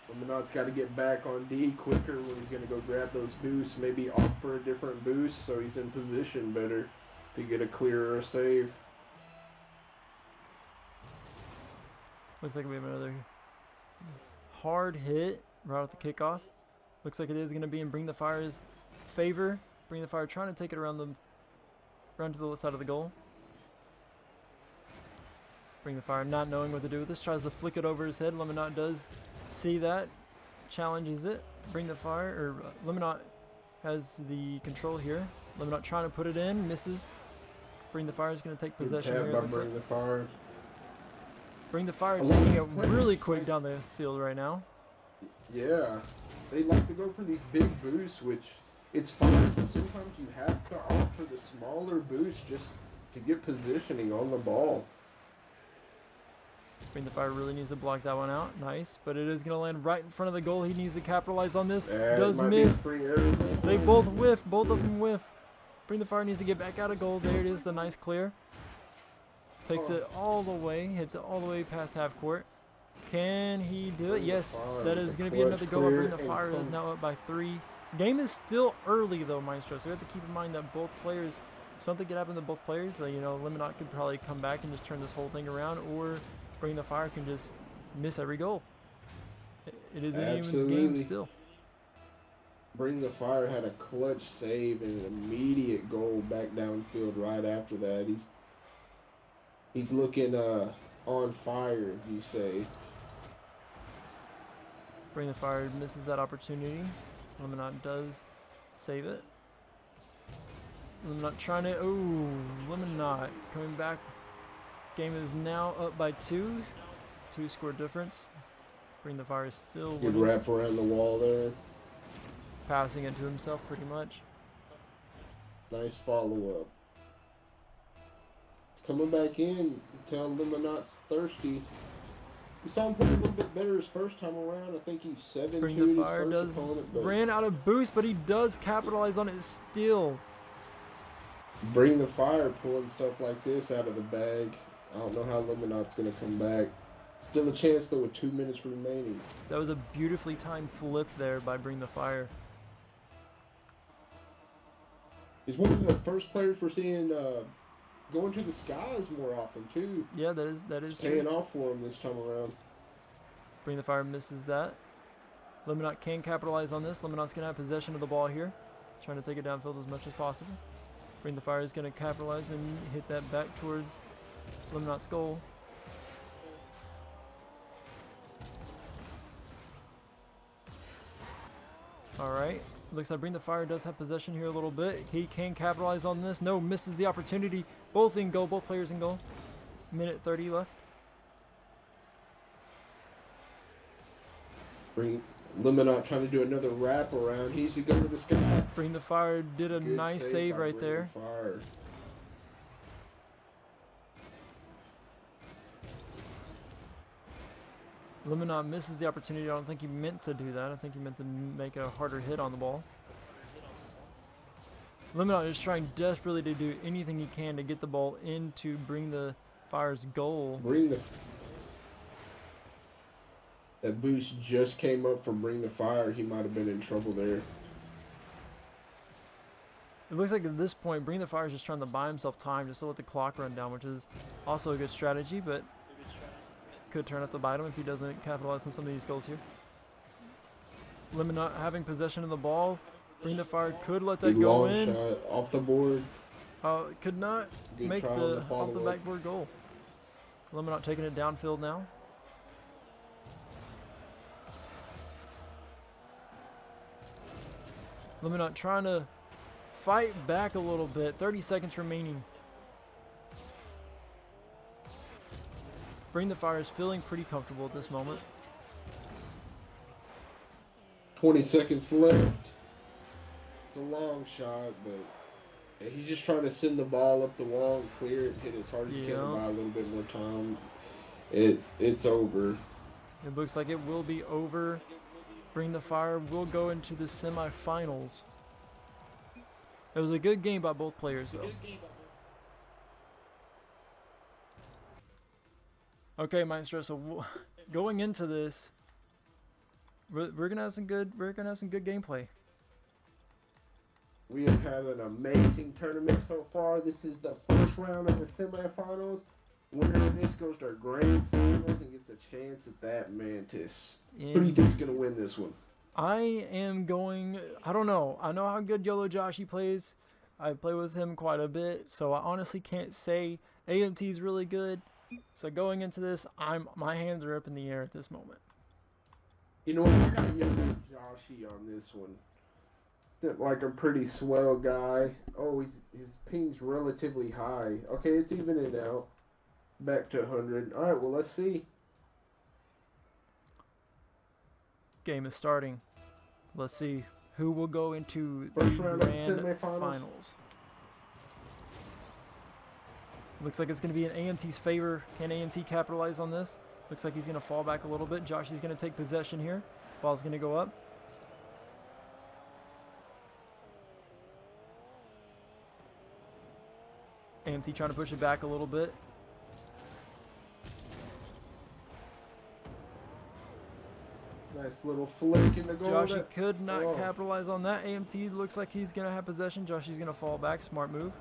Lemonade's got to get back on D quicker when he's going to go grab those boosts. Maybe opt for a different boost so he's in position better to get a clear or a save. Looks like we have another hard hit right off the kickoff. Looks like it is going to be in Bring the Fire's favor. Bring the Fire trying to take it around to the side of the goal. Bring the Fire not knowing what to do with this. Tries to flick it over his head. Lemonade does see that. Challenges it. Bring the Fire, or Lemonade has the control here. Lemonade trying to put it in. Misses. Bring the Fire is going to take possession Good here. tap by Looks Bring like. the Fire. Bring the Fire I love taking these it players. really quick down the field right now. Yeah. They like to go for these big boosts, which it's fine. But sometimes you have to opt for the smaller boost just to get positioning on the ball. Bring the Fire really needs to block that one out. Nice. But it is going to land right in front of the goal. He needs to capitalize on this. Does Might be a miss. free area. They both whiff. Both of them whiff. Bring the Fire needs to get back out of goal. There it is. The nice clear. Takes it all the way. Hits it all the way past half court. Can he do it? Yes. That is going to be another goal. Bring the Fire is now up by 3. Game is still early though, Maestro. So we have to keep in mind that both players, if something could happen to both players. You know, Lemonade could probably come back and just turn this whole thing around, or Bring the Fire can just miss every goal. It is an anyone's game still. Bring the Fire had a clutch save and an immediate goal back downfield right after that. He's looking on fire, you say. Bring the Fire misses that opportunity. Lemonade does save it. Lemonade trying to. Oh, Lemonade coming back. Game is now up by 2. 2-score difference. Bring the Fire is still Good winning. wrap around the wall there. Passing it to himself pretty much. Nice follow-up. He's coming back in. Tell Lemonade's thirsty. We saw him play a little bit better his first time around. I think he's 7-2 Bring his the Fire first does opponent. But ran out of boost, but he does capitalize on it still. Bring the Fire pulling stuff like this out of the bag. I don't know how Lemonade's going to come back. Still a chance though with 2 minutes remaining. That was a beautifully timed flip there by Bring the Fire. He's one of the first players we're seeing going to the skies more often too. Yeah, that is It's paying true. off for him this time around. Bring the Fire misses that. Lemonade can capitalize on this. Lemonade's going to have possession of the ball here. Trying to take it downfield as much as possible. Bring the Fire is going to capitalize and hit that back towards Lemonade's goal. Alright. Looks like Bring the Fire does have possession here a little bit. He can capitalize on this. No, misses the opportunity. Both in goal. Both players in goal. Minute 30 left. Bring Lemonade trying to do another wrap around. He's to go to the sky. Bring the Fire did a Good nice save by right Bring there. the Fire. Lemonade misses the opportunity. I don't think he meant to do that. I think he meant to make a harder hit on the ball. Lemonade is trying desperately to do anything he can to get the ball in to Bring the Fire's goal. That boost just came up from Bring the Fire. He might have been in trouble there. It looks like at this point, Bring the Fire is just trying to buy himself time just to let the clock run down, which is also a good strategy, but could turn out to bite him if he doesn't capitalize on some of these goals here. Lemonade having possession of the ball. Bring the Fire could let that Good go long in. shot off the board. Could not Good make try on the the off the follow-up. backboard goal. Lemonade taking it downfield now. Lemonade trying to fight back a little bit. 30 seconds remaining. Bring the Fire is feeling pretty comfortable at this moment. 20 seconds left. It's a long shot, but he's just trying to send the ball up the wall and clear it, hit as hard as he can to buy a little bit more time. It's over. It looks like it will be over. Bring the Fire will go into the semifinals. It was a good game by both players, though. Okay, Maestro. So going into this, we're gonna have some good gameplay. We have had an amazing tournament so far. This is the first round of the semifinals. Winner of this goes to our grand finals and gets a chance at that Mantis. Who do you think's gonna win this one? I am going. I don't know. I know how good YOLO Joshi plays. I play with him quite a bit, so I honestly can't say AMT's really good. So going into this, my hands are up in the air at this moment. You know what? I got young Joshi on this one. Like a pretty swell guy. Oh, his ping's relatively high. Okay, it's evening out. Back to 100. All right, well, let's see. Game is starting. Let's see who will go into First the round of the grand semifinals. finals. Looks like it's going to be in AMT's favor. Can AMT capitalize on this? Looks like he's going to fall back a little bit. Joshy's going to take possession here. Ball's going to go up. AMT trying to push it back a little bit. Nice little flick in the goal. Joshy could not capitalize on that. AMT looks like he's going to have possession. Joshy's going to fall back. Smart move.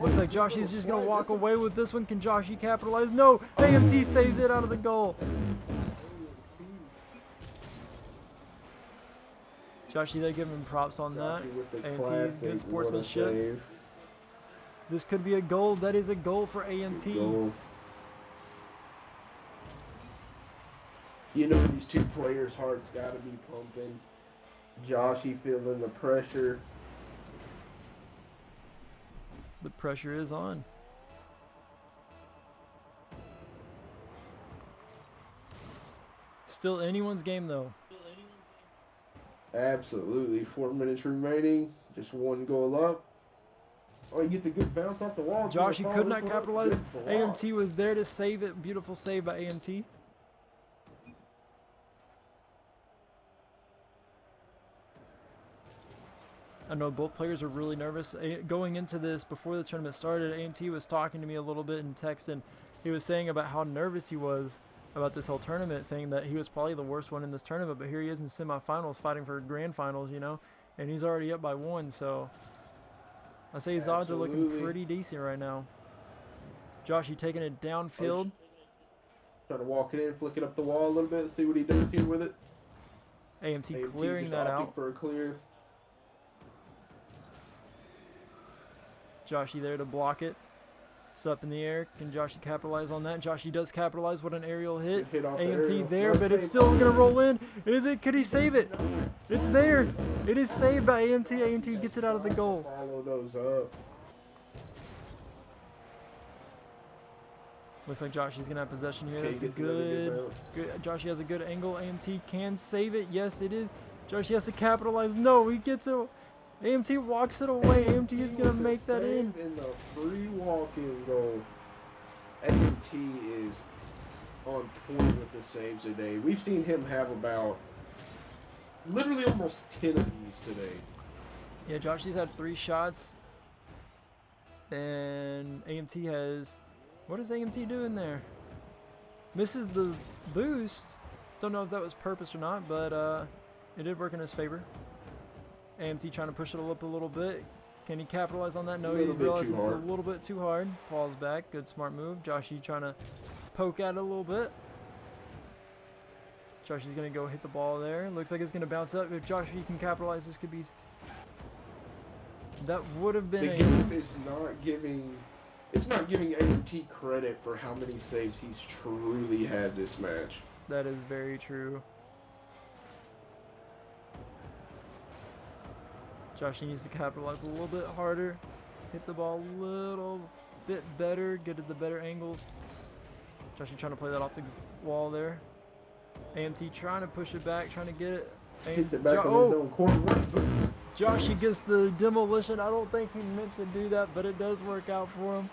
Looks like Joshy's just going to walk away with this one. Can Joshy capitalize? No! AMT saves it out of the goal. Joshy, they give him props on that. AMT, good sportsmanship. This could be a goal. That is a goal for Good AMT. goal. You know these two players' hearts got to be pumping. Joshy feeling the pressure. The pressure is on. Still anyone's game though. Absolutely. 4 minutes remaining. Just one goal up. Oh, he gets a good bounce off the wall. Josh, he could not Good capitalize. block. AMT was there to save it. Beautiful save by AMT. I know both players are really nervous. Going into this, before the tournament started, AMT was talking to me a little bit in text, and he was saying about how nervous he was about this whole tournament, saying that he was probably the worst one in this tournament, but here he is in semifinals fighting for grand finals, you know, and he's already up by 1, so I say his odds are looking pretty decent right now. Joshy taking it downfield. Trying to walk it in, flick it up the wall a little bit, see what he does here with it. AMT clearing that out. For a clear. Joshy there to block it. It's up in the air. Can Joshy capitalize on that? Joshy does capitalize. What an aerial hit. AMT there, but it's still going to roll in. Is it? Could he save it? It's there. It is saved by AMT. AMT gets it out of the goal. Follow those up. Looks like Joshy's going to have possession here. That's a good. Joshy has a good angle. AMT can save it. Yes, it is. Joshy has to capitalize. No, he gets it. AMT walks it away. AMT is going to make that in. In the free walk-in goal. AMT is on point with the saves today. We've seen him have about literally almost 10 of these today. Yeah, Joshy's had 3 shots. And AMT has... What is AMT doing there? Misses the boost. Don't know if that was purpose or not, but it did work in his favor. AMT trying to push it up a little bit. Can he capitalize on that? No, he realizes it's a little bit too hard. Falls back. Good smart move. Joshy trying to poke at it a little bit. Joshy's going to go hit the ball there. Looks like it's going to bounce up. If Joshy can capitalize, this could be... That would have been the game is not giving... It's not giving AMT credit for how many saves he's truly had this match. That is very true. Joshy needs to capitalize a little bit harder. Hit the ball a little bit better. Get at the better angles. Joshy trying to play that off the wall there. AMT trying to push it back, trying to get it. Hits it back on his own corner. Joshy gets the demolition. I don't think he meant to do that, but it does work out for him.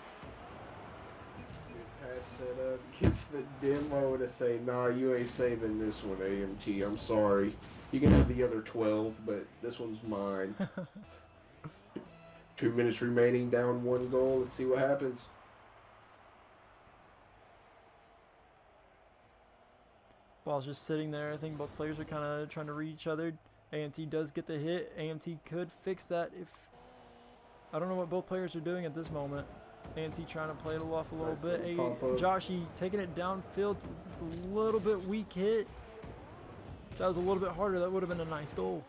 Pass set up. Gets the demo to say, nah, you ain't saving this one, AMT. I'm sorry. You can have the other 12, but this one's mine. 2 minutes remaining, down 1 goal. Let's see what happens. Ball's just sitting there. I think both players are kind of trying to read each other. AMT does get the hit. AMT could fix that if... I don't know what both players are doing at this moment. AMT trying to play it off a little bit. Joshy taking it downfield. Just a little bit weak hit. That was a little bit harder. That would have been a nice goal.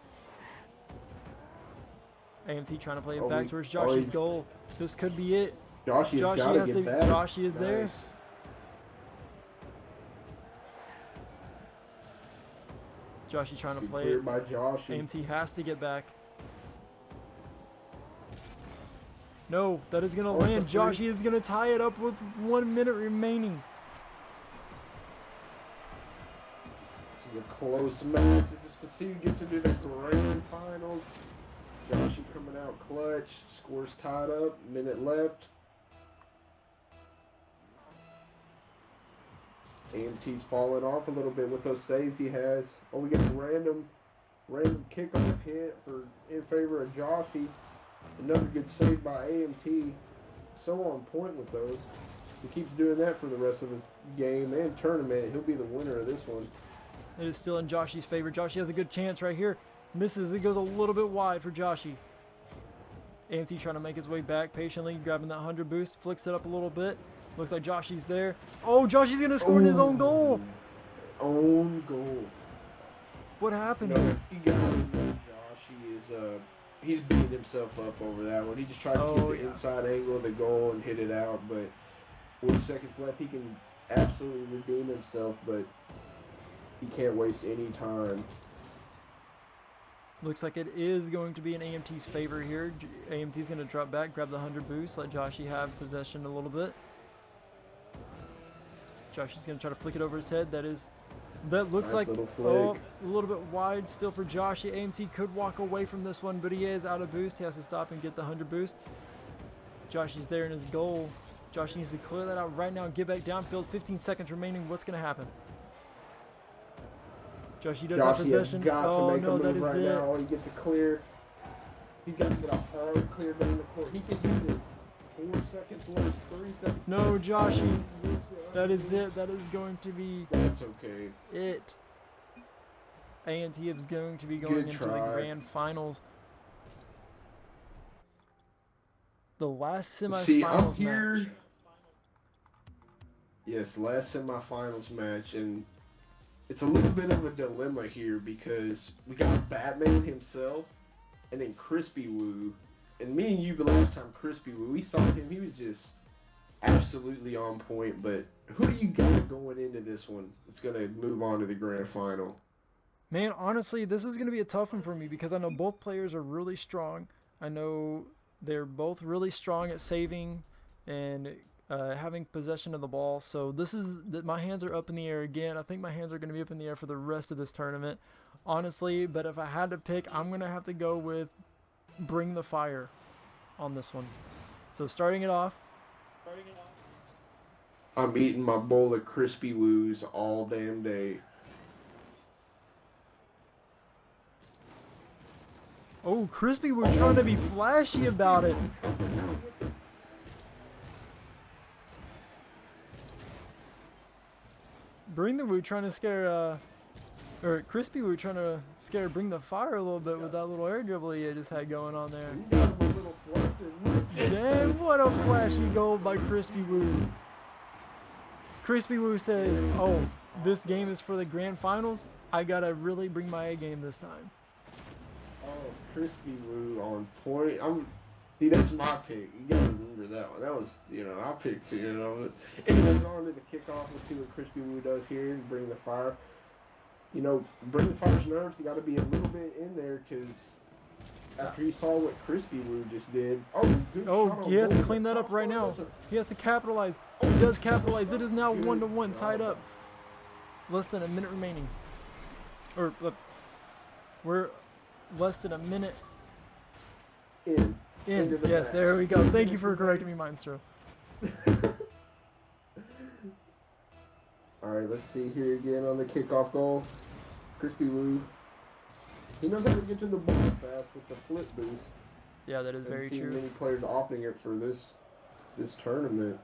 AMT trying to play it back towards Joshy's goal. This could be it. Joshy is there. Joshy trying to play it. By Joshy. AMT has to get back. No, that is going to land. Joshy is going to tie it up with 1 minute remaining. This is a close match. This is to see who gets into the grand finals. Joshy coming out clutch. Scores tied up. Minute left. AMT's falling off a little bit with those saves he has. Oh, we got a random kickoff hit in favor of Joshy. Another good save by AMT. So on point with those. He keeps doing that for the rest of the game and tournament. He'll be the winner of this one. It is still in Joshy's favor. Joshy has a good chance right here. Misses. It goes a little bit wide for Joshy. AMT trying to make his way back patiently, grabbing that 100 boost. Flicks it up a little bit. Looks like Joshy's there. Oh, Joshy's going to score in his own goal. Own goal. What happened here? You got to know Joshy is he's beating himself up over that one. He just tried to Oh, get the yeah. inside angle of the goal and hit it out, but 4 seconds left, he can absolutely redeem himself, but he can't waste any time. Looks like it is going to be in AMT's favor here. AMT's going to drop back, grab the 100 boost, let Joshy have possession a little bit. Joshy's going to try to flick it over his head. That looks Nice like little flick. a little bit wide still for Joshy. AMT could walk away from this one, but he is out of boost. He has to stop and get the 100 boost. Joshy's there in his goal. Josh needs to clear that out right now and get back downfield. 15 seconds remaining. What's going to happen? Joshy does have Joshy has possession. got Oh to make no, a that move is right it. now. He gets a clear. He's got to get a hard clear down the court. He can do this. 4 seconds left. 3 seconds. No, Joshy. That is it. That is going to be That's okay. it. A&T is going to be Good going into the try. grand finals. The last See, I'm semifinals here. match. Yes, last semifinals match, and it's a little bit of a dilemma here because we got Batman himself, and then Crispy Woo, and me and you the last time Crispy Woo, we saw him. He was just absolutely on point. But who do you got going into this one? That's gonna move on to the grand final. Man, honestly, this is going to be a tough one for me because I know both players are really strong. I know they're both really strong at saving and having possession of the ball. So my hands are up in the air again. I think my hands are going to be up in the air for the rest of this tournament, honestly. But if I had to pick, I'm going to have to go with Bring the Fire on this one. So starting it off. I'm eating my bowl of Crispy Woos all damn day. Oh, Crispy, we're trying to be flashy about it. Bring the Woo trying to scare, or Crispy Woo trying to scare Bring the Fire a little bit with that little air dribble he just had going on there. Damn, what a flashy goal by Crispy Woo. Crispy Woo says, oh, this game is for the grand finals. I gotta really bring my A game this time. Oh, Crispy Woo on point. See, that's my pick. You gotta remember that one. That was, I picked it, Anyways, on to the kickoff. Let's see what Crispy Woo does here and Bring the Fire. Bring the Fire's nerves. You gotta be a little bit in there because after he saw what Crispy Woo just did. He has to clean that up right now. He has to capitalize. He does capitalize. It is now 1-1 tied up. Less than a minute remaining. We're less than a minute in. Yes, there we go. Thank you for correcting me, Maestro. Alright, let's see here again on the kickoff goal. Crispy Woo. He knows how to get to the ball fast with the flip boost. Yeah, that is very I've seen true. many players opting it for this tournament.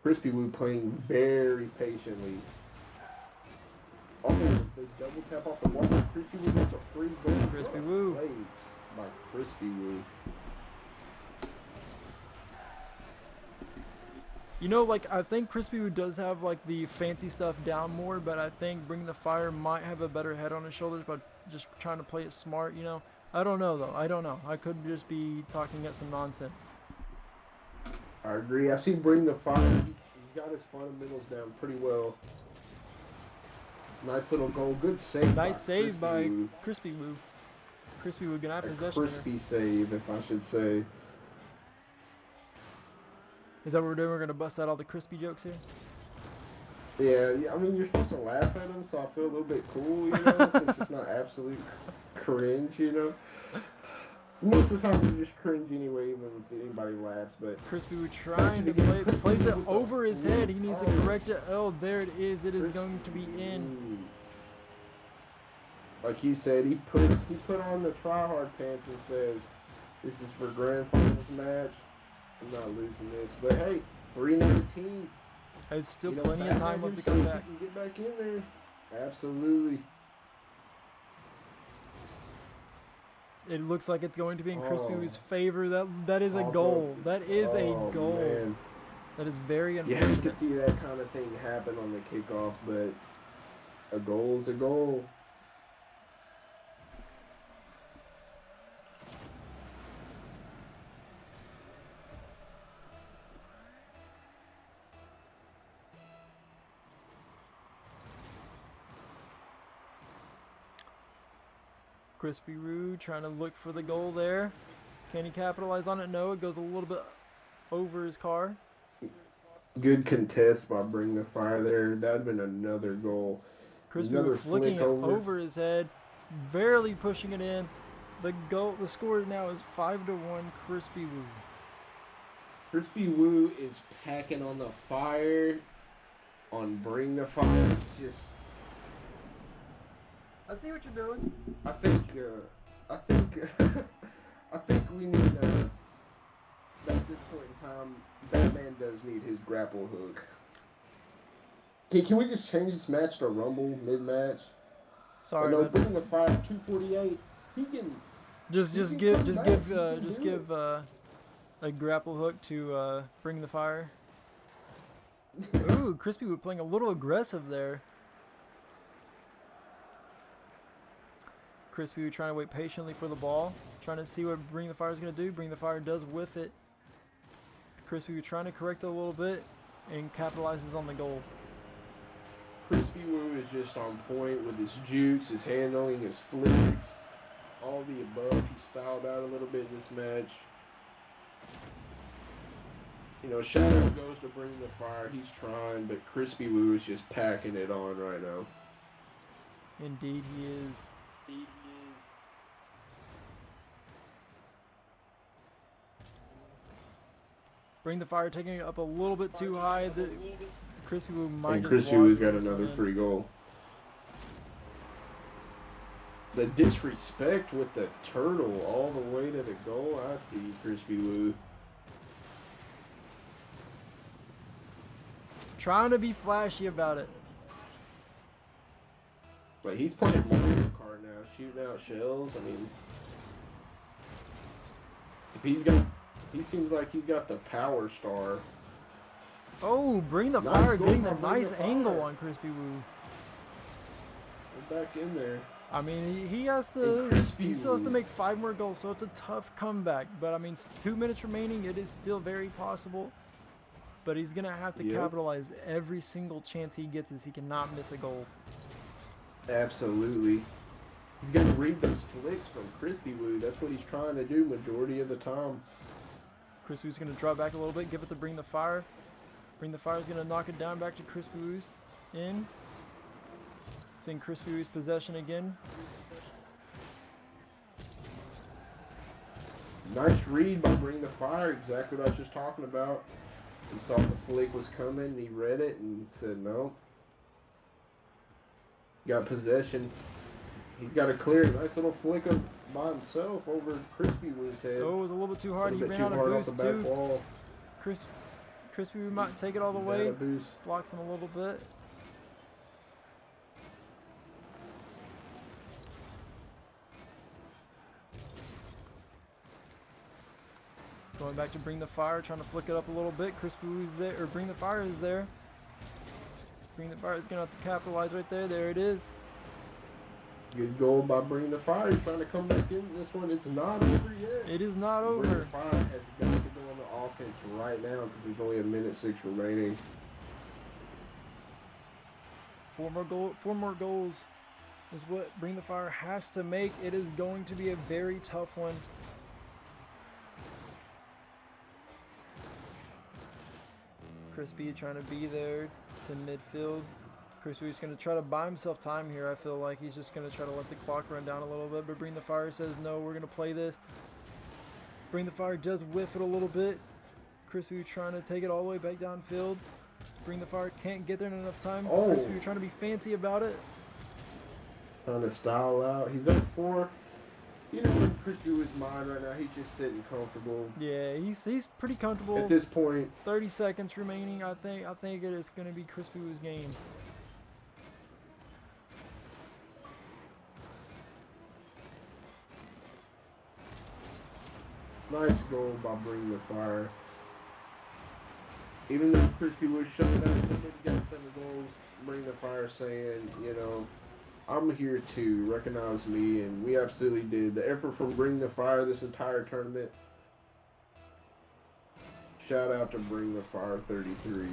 Crispy Woo playing very patiently. Oh, the double tap off the wall. Crispy Woo gets a free goal. Crispy Woo. Played by Crispy Woo. I think Crispy Woo does have, the fancy stuff down more, but I think Bring the Fire might have a better head on his shoulders, but just trying to play it smart, I don't know, though. I don't know. I could just be talking up some nonsense. I agree. I've seen Bring the Fire. He's got his fundamentals down pretty well. Nice little goal. Good save. Nice save by Crispy Woo. Crispy Woo gonna have possession. Crispy save, if I should say. Is that what we're doing? We're gonna bust out all the crispy jokes here? Yeah, I mean, you're supposed to laugh at them, so I feel a little bit cool, since it's not absolute cringe, Most of the time, you just cringe anyway, even if anybody laughs, but... Crispy Woo trying to place it over his head. He needs to correct it. Oh, there it is. It is going to be in. Like you said, he put on the try-hard pants and says, this is for grand finals match. I'm not losing this. But hey, 3:19. There's still plenty of time left to come back. You can get back in there. Absolutely. It looks like it's going to be in Crispy Woo's favor. That is a goal. That is a goal. Man. That is very You unfortunate. hate to see that kind of thing happen on the kickoff, but A goal is a goal. Crispy Roo trying to look for the goal there. Can he capitalize on it? No, it goes a little bit over his car. Good contest by Bring the Fire there. That'd been another goal. Crispy Another Roo flicking flick it over his head, barely pushing it in. The score now is 5-1 Crispy Woo. Crispy Woo is packing on the fire on Bring the Fire. Just I see what you're doing. I think I think we need at this point in time, Batman does need his grapple hook. Can we just change this match to Rumble mid-match? Sorry, no, but Bring the Fire 248. He can just give a grapple hook to Bring the Fire. Ooh, Crispy Woo playing a little aggressive there. Crispy Woo trying to wait patiently for the ball, trying to see what Bring the Fire is going to do. Bring the Fire does whiff it. Crispy Woo trying to correct it a little bit and capitalizes on the goal. Crispy Woo is just on point with his jukes, his handling, his flicks, all the above. He styled out a little bit this match. You know, Shadow goes to Bring the Fire. He's trying, but Crispy Woo is just packing it on right now. Indeed, he is. Bring the Fire taking it up a little bit too high. The Crispy Woo might And just Crispy walk Woo's got this another one. free goal. The disrespect with the turtle all the way to the goal. I see Crispy Woo. Trying to be flashy about it. But he's playing Mario Kart now, shooting out shells. I mean, he seems like he's got the power star. Oh, Bring the Nice Fire goal getting by the Bring nice the Fire. angle on Crispy Woo. We're back in there. I mean, he has And to. Crispy He still has to Woo. make 5 more goals, so it's a tough comeback. But I mean, 2 minutes remaining. It is still very possible. But he's gonna have to Yep. capitalize every single chance he gets, as he cannot miss a goal. Absolutely. He's got to read those flicks from Crispy Woo. That's what he's trying to do majority of the time. Crispy Woo's gonna draw back a little bit, give it to Bring the Fire. Bring the Fire's gonna knock it down back to Crispy Woo's in. It's in Crispy Woo's possession again. Nice read by Bring the Fire. Exactly what I was just talking about. He saw the flick was coming. He read it and said no. Got possession. He's got a clear, nice little flick up by himself over Crispy Woo's head. Oh, it was a little bit too a hard. little He bit ran too out of hard off the boost back too. wall. Crispy Woo might take it all the He's way. out of boost. Blocks him a little bit. Going back to Bring the Fire, trying to flick it up a little bit. Crispy Woo's there, or Bring the Fire is there. Bring the Fire is gonna have to capitalize right there. There it is. Good goal by Bring the Fire. He's trying to come back in this one. It's not over yet. It is not Bring over. the Fire has got to go on the offense right now because there's only 1:06 remaining. 4 more goals is what Bring the Fire has to make. It is going to be a very tough one. Crispy trying to be there to midfield. Crispy's going to try to buy himself time here. I feel like he's just going to try to let the clock run down a little bit. But Bring the Fire says, no, we're going to play this. Bring the Fire does whiff it a little bit. Crispy trying to take it all the way back downfield. Bring the Fire can't get there in enough time. Oh. Crispy trying to be fancy about it. Trying to style out. He's up 4. You know, in Crispy Woo's mind right now, he's just sitting comfortable. Yeah, he's pretty comfortable. At this point, 30 seconds remaining. I think it is going to be Crispy Woo's game. nice goal by Bring the Fire. Even though Crispy Woo shut down, he's got 7 goals. Bring the Fire saying, you know, I'm here to recognize me, and we absolutely did. The effort from Bring the Fire this entire tournament. Shout out to Bring the Fire 33.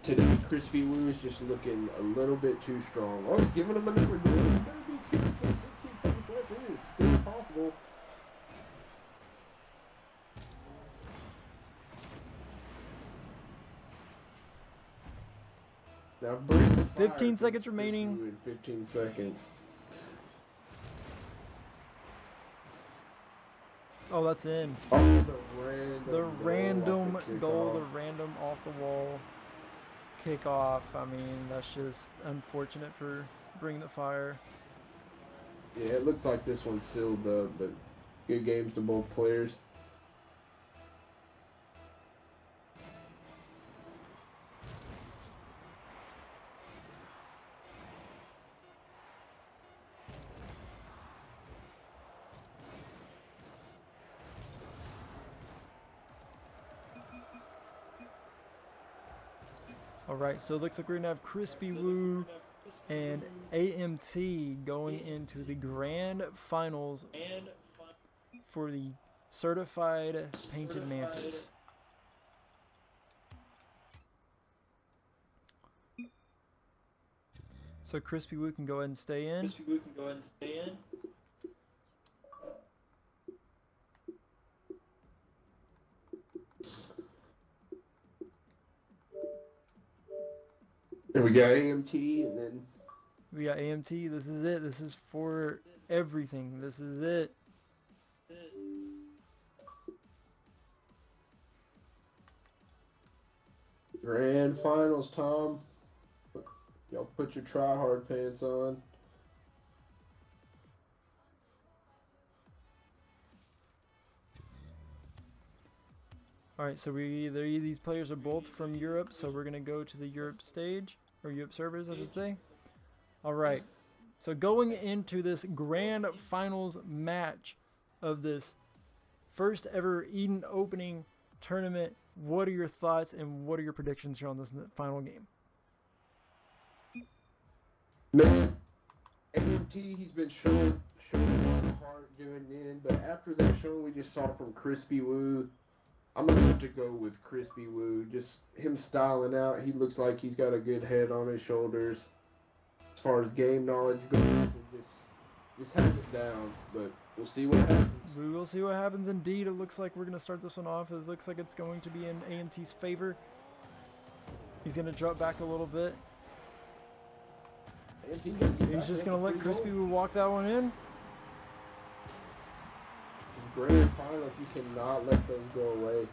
Today, Crispy Woo is just looking a little bit too strong. Oh, he's giving him another goal. He better be careful. 15 seconds left. It is still possible. Now, Bring the Fire 15 seconds against remaining. Crispy Woo in 15 seconds. Oh, that's in. Oh, The random off the goal, the kickoff. random off the wall kickoff. I mean, that's just unfortunate for Bring the Fire. Yeah, it looks like this one's sealed up, but good games to both players. Alright, so it looks like we're going to have Crispy Woo and AMT going into the grand finals for the certified painted Mantis. So Crispy Woo can go ahead and stay in. And we got AMT, and then We got AMT. This is it. This is for everything. This is it. grand finals, Tom. Y'all put your try-hard pants on. Alright, so these players are both from Europe, so we're going to go to the Europe stage, or Europe servers, I should say. Alright, so going into this grand finals match of this first ever Eden opening tournament, what are your thoughts and what are your predictions here on this final game? Man, AMT, he's been showing a lot of heart going in, but after that showing we just saw from Crispy Woo, I'm going to have to go with Crispy Woo. Just him styling out, he looks like he's got a good head on his shoulders. As far as game knowledge goes, and just has it down, but we'll see what happens. We will see what happens indeed. It looks like we're going to start this one off. It looks like it's going to be in AMT's favor. He's going to drop back a little bit. He's just going to let Crispy Woo walk that one in. Grand finals, you cannot let those go away.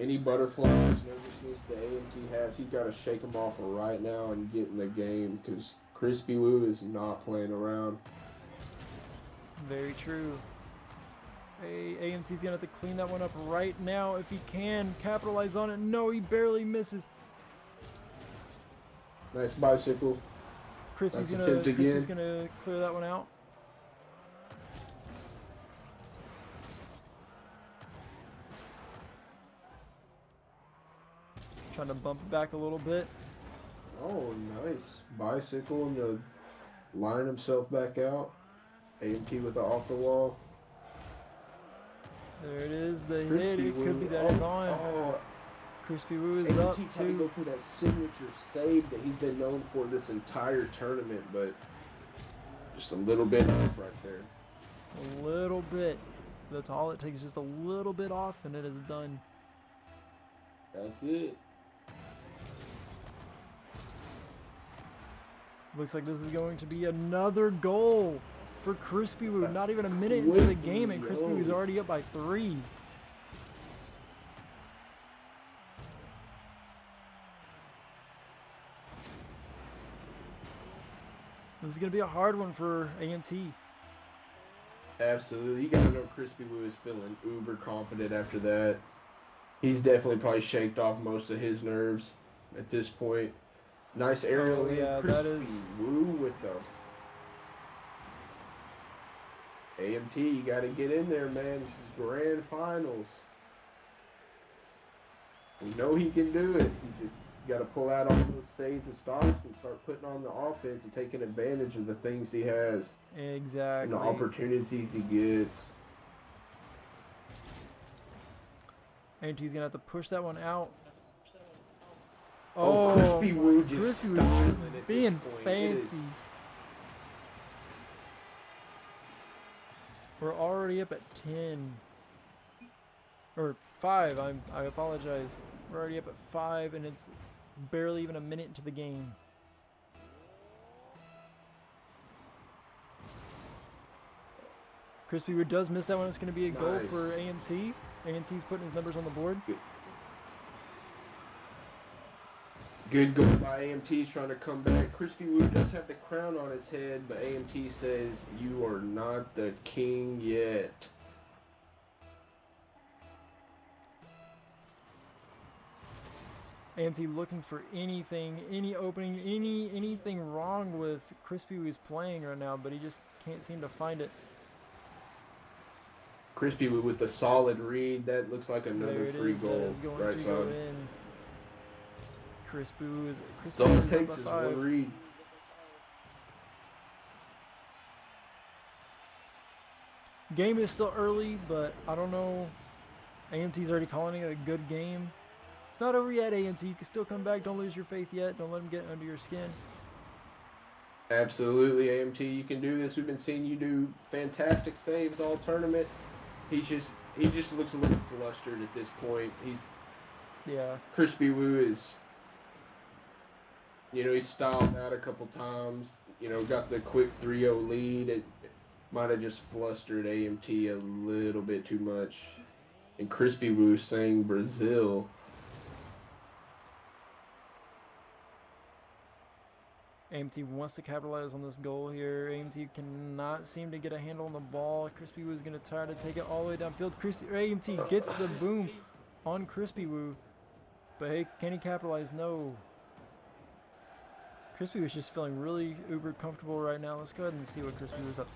Any butterflies, nervousness that AMT has, he's got to shake them off right now and get in the game, because Crispy Woo is not playing around. Very true. AMT's going to have to clean that one up right now if he can capitalize on it. No, he barely misses. Nice bicycle. Crispy's Nice going attempt to clear that one out. Trying to bump it back a little bit. Oh, nice. Bicycle and to line himself back out. AMT with the off the wall. There it is, the Crispy hit. It Woo. could be that it's on. Oh, Crispy Woo is AMT up tried to go too. for that signature save that he's been known for this entire tournament, but just a little bit off right there. A little bit. That's all it takes, just a little bit off and it is done. That's it. Looks like this is going to be another goal for Crispy Woo. Not even a minute into the game and Crispy Woo's already up by 3. This is going to be a hard one for AMT. Absolutely. You gotta know Crispy Woo is feeling uber confident after that. He's definitely probably shaked off most of his nerves at this point. Nice aerial in. Yeah, Crispy that is... Woo with the AMT. You gotta get in there, man. This is grand finals. We know he can do it. He's got to pull out all those saves and stops and start putting on the offense and taking advantage of the things he has and the Exactly. opportunities he gets. AMT's gonna have to push that one out. Oh, Oh Crispy my, Woo just Crispy was styling at being this point. fancy. We're already up at 10. Or 5, I apologize. We're already up at 5 and it's barely even a minute into the game. Crispy Wood does miss that one. It's going to be a goal Nice. for AMT. AMT's putting his numbers on the board. Good goal by AMT. He's trying to come back. Crispy Woo does have the crown on his head, but AMT says, "You are not the king yet." AMT looking for anything, any opening, anything wrong with Crispy Woo's playing right now, but he just can't seem to find it. Crispy Woo with a solid read. That looks like There another it free is. That goal. is going Right to go side. in. Crispy Woo is That's all it up takes by is 5. one read. Game is still early, but I don't know. AMT's already calling it a good game. It's not over yet, AMT. You can still come back. Don't lose your faith yet. Don't let him get under your skin. Absolutely, AMT. You can do this. We've been seeing you do fantastic saves all tournament. He just looks a little flustered at this point. Yeah. Crispy Woo is, he's styled out a couple times. Got the quick 3-0 lead. It might have just flustered AMT a little bit too much. And Crispy Woo saying Brazil. AMT wants to capitalize on this goal here. AMT cannot seem to get a handle on the ball. Crispy Woo is going to try to take it all the way downfield. AMT gets the boom on Crispy Woo. But hey, can he capitalize? No. Crispy Woo's just feeling really uber comfortable right now. Let's go ahead and see what Crispy Woo's up to.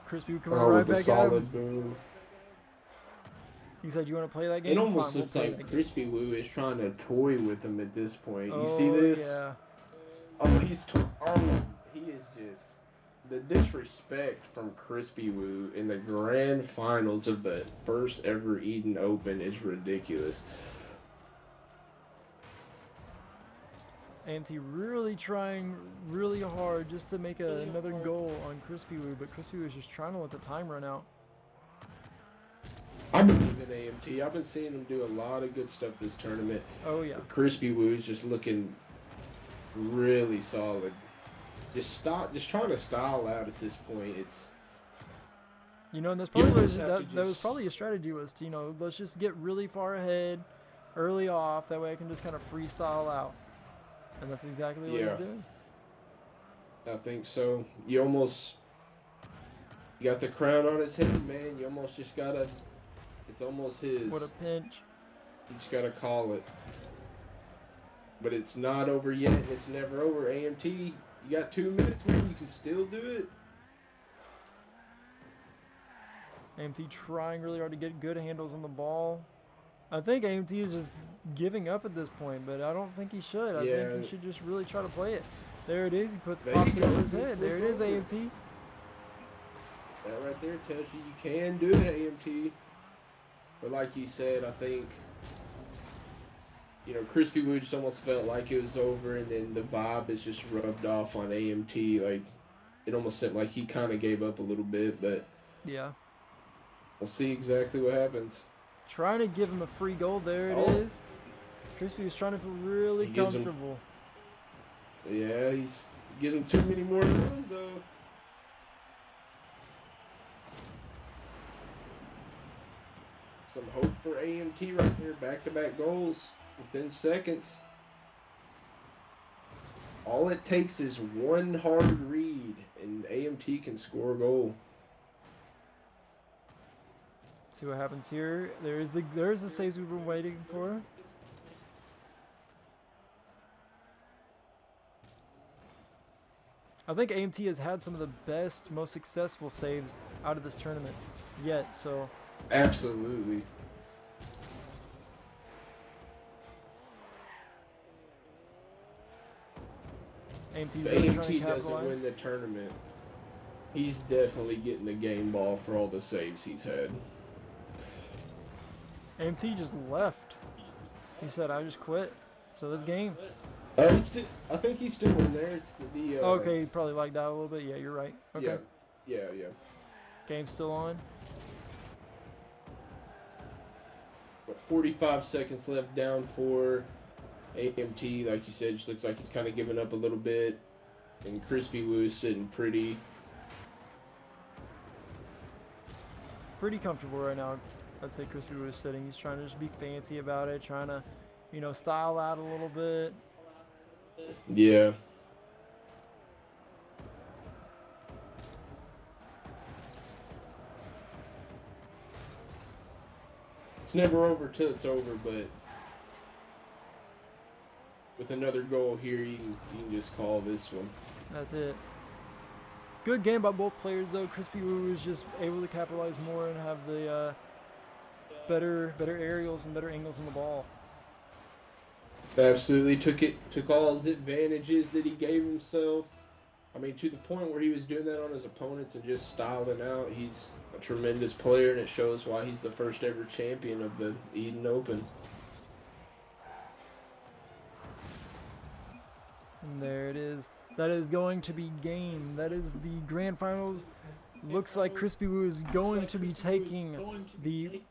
Crispy Woo coming right With a back at solid him. boom. He said, "You want to play that game?" It almost Fine, looks we'll play like that game. Crispy Woo is trying to toy with him at this point. You Oh, see this? yeah. Oh, he is just the disrespect from Crispy Woo in the grand finals of the first ever Eden Open is ridiculous. AMT really trying really hard just to make another goal on Crispy Woo, but Crispy Woo is just trying to let the time run out. I believe in AMT. I've been seeing him do a lot of good stuff this tournament. Oh, yeah. But Crispy Woo is just looking really solid. Just trying to style out at this point. It's And that's probably almost have to that was just- probably a strategy was to, let's just get really far ahead early off. That way I can just kind of freestyle out. And that's exactly what Yeah. he's doing. I think so. You got the crown on his head, man. You almost just gotta. It's almost his. What a pinch. You just gotta call it. But it's not over yet. And it's never over. AMT, you got 2 minutes, man. You can still do it. AMT trying really hard to get good handles on the ball. I think AMT is just giving up at this point, but I don't think he should. I think he should just really try to play it. There it is. He pops it over his head. There it is, AMT. That right there tells you can do it, AMT. But like you said, I think, Crispy Woo just almost felt like it was over, and then the vibe is just rubbed off on AMT. Like, it almost seemed like he kind of gave up a little bit, but Yeah. we'll see exactly what happens. Trying to give him a free goal. There it is. Crispy was trying to feel really He gives him- comfortable. Yeah, he's getting too many more goals, though. Some hope for AMT right there. Back-to-back goals within seconds. All it takes is one hard read, and AMT can score a goal. See what happens here. There's the saves we've been waiting for. I think AMT has had some of the best, most successful saves out of this tournament yet. So Absolutely. AMT's If really trying to AMT doesn't capitalize. win the tournament, he's definitely getting the game ball for all the saves he's had. AMT just left. He said, "I just quit." So this game. I think he's still in there. It's Okay, he probably lagged out a little bit. Yeah, you're right. Okay. yeah. Game's still on. But 45 seconds left down for AMT. Like you said, just looks like he's kind of giving up a little bit. And Crispy Woo's sitting pretty. Pretty comfortable right now. I'd say Crispy was sitting. He's trying to just be fancy about it, trying to, style out a little bit. Yeah. It's never over till it's over, but with another goal here, you can just call this one. That's it. Good game by both players, though. Crispy Woo was just able to capitalize more and have the better aerials and better angles on the ball. Absolutely took all his advantages that he gave himself. I mean, to the point where he was doing that on his opponents and just styling out. He's a tremendous player, and it shows why he's the first ever champion of the Eden Open. And there it is. That is going to be game. That is the grand finals. Looks like Crispy Woo is going to be taking the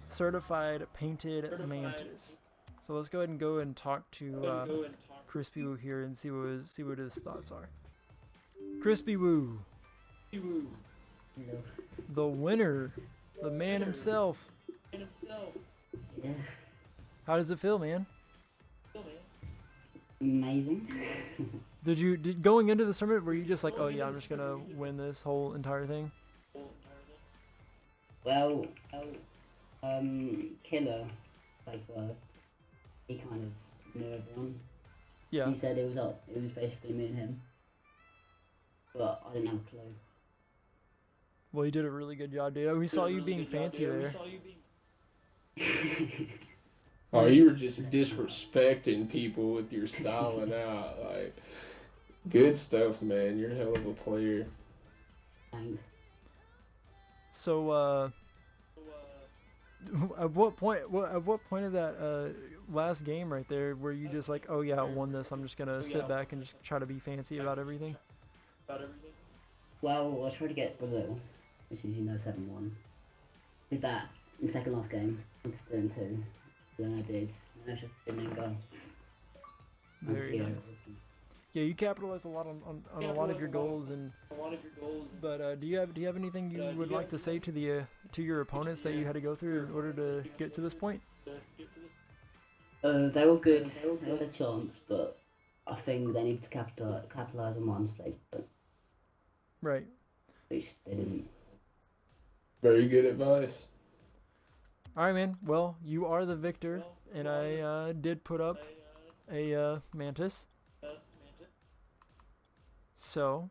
certified painted Mantis. So let's go ahead and go and talk to Crispy Woo here and see what his thoughts are. Crispy Woo, the winner, the man himself. Yeah, How does it feel, man? amazing. Did going into the tournament, were you just like, oh yeah, I'm just gonna win this whole entire thing? Well, Killer, like he kind of knew everyone. Yeah. He said it was basically me and him, but I didn't have a clue. Well, you did a really good job, dude. We saw you being fancy there. Oh, you were just disrespecting people with your styling out. Like, good stuff, man. You're a hell of a player. Thanks. So, at what point of that last game right there were you just like, oh yeah, I won this, I'm just gonna sit back and just try to be fancy about everything? Well, I tried to get Brazil, which is 7-1. Did that in the second last game. It's 3-2. Then I did. And I just didn't go. Very nice. Yeah, you capitalized a lot on a lot of your goals, but do you have anything you would like to say to your opponents that you had to go through in order to get to this point? They were good. They had a chance, but I think they needed to capitalize on my mistakes, but Right. which they didn't. Very good advice. All right, man. Well, you are the victor, and I did put up a Mantis. So,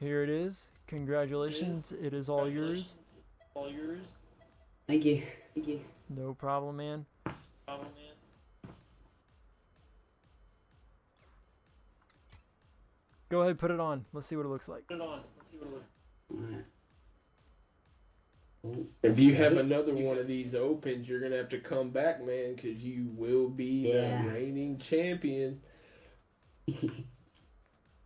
here it is. Congratulations. It is all yours. Thank you. Thank you. No problem, man. Go ahead, put it on. Let's see what it looks like. Alright. If you have another one of these opens, you're gonna have to come back, man, because you will be Yeah. the reigning champion.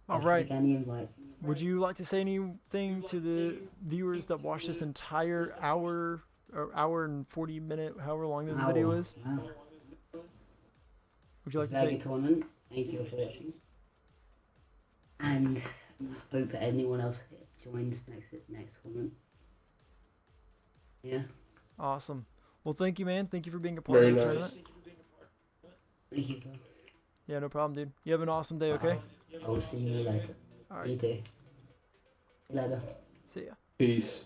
All right. Any invites? Would you like to say anything to the viewers that watched this entire hour or hour and 40-minute, however long this video is? Wow. Would you like to Very say? good tournament. Thank you for watching. And hope that anyone else joins next tournament. Yeah. Awesome. Well, thank you, man. Thank you for being a part Very of the nice. tournament. Thank you. Yeah, no problem, dude. You have an awesome day, okay? I will see you later. All You right. too. Later. See ya. Peace.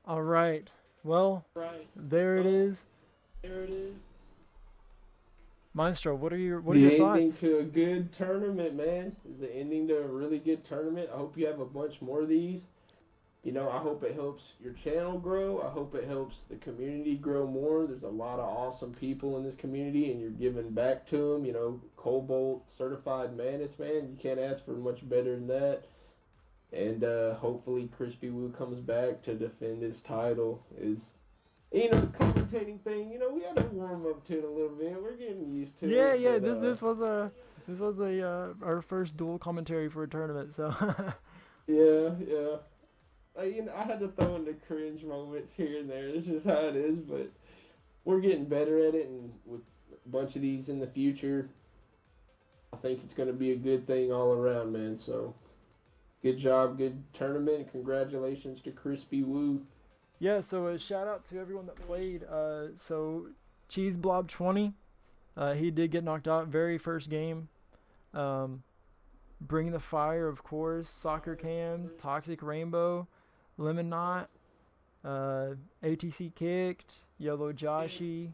All right. Well, there it is. Maestro, what are your The ending thoughts? to a good tournament, man. Is the ending to a really good tournament. I hope you have a bunch more of these. You know, I hope it helps your channel grow. I hope it helps the community grow more. There's a lot of awesome people in this community, and you're giving back to them. You know, Cobalt certified Mantis, man. You can't ask for much better than that. And hopefully Crispy Woo comes back to defend his title. You know, the commentating thing, you know, we had to warm up to it a little bit. We're getting used to Yeah, it. yeah. But, This was our first dual commentary for a tournament. So yeah, yeah. You know, I had to throw in the cringe moments here and there. It's just how it is, but we're getting better at it, and with a bunch of these in the future, I think it's going to be a good thing all around, man. So, good job, good tournament. Congratulations to Crispy Woo. yeah. So a shout out to everyone that played. So Cheese Blob 20, he did get knocked out very first game. Bring the Fire, of course. Soccer Cam, Toxic Rainbow, Lemon Knot, ATC Kicked, Yellow Joshi,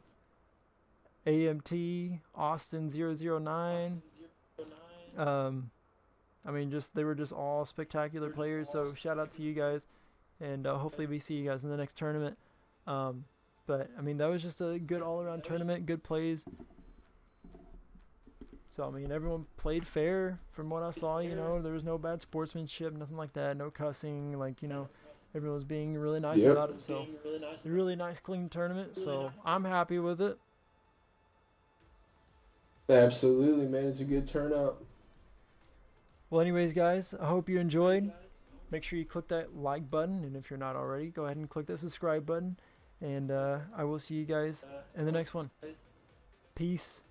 AMT, Austin 009. I mean, they were just all spectacular players. So shout out to you guys, and hopefully we see you guys in the next tournament. But I mean, that was just a good all-around tournament, good plays. So I mean, everyone played fair from what I saw. You know, there was no bad sportsmanship, nothing like that, no cussing. Like, you know, everyone was being really nice about it. So a really nice, clean tournament. So I'm happy with it. Absolutely, man. It's a good turnout. Well, anyways, guys, I hope you enjoyed. Make sure you click that like button, and if you're not already, go ahead and click that subscribe button. And I will see you guys in the next one. Peace.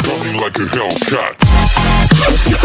Running like a Hellcat.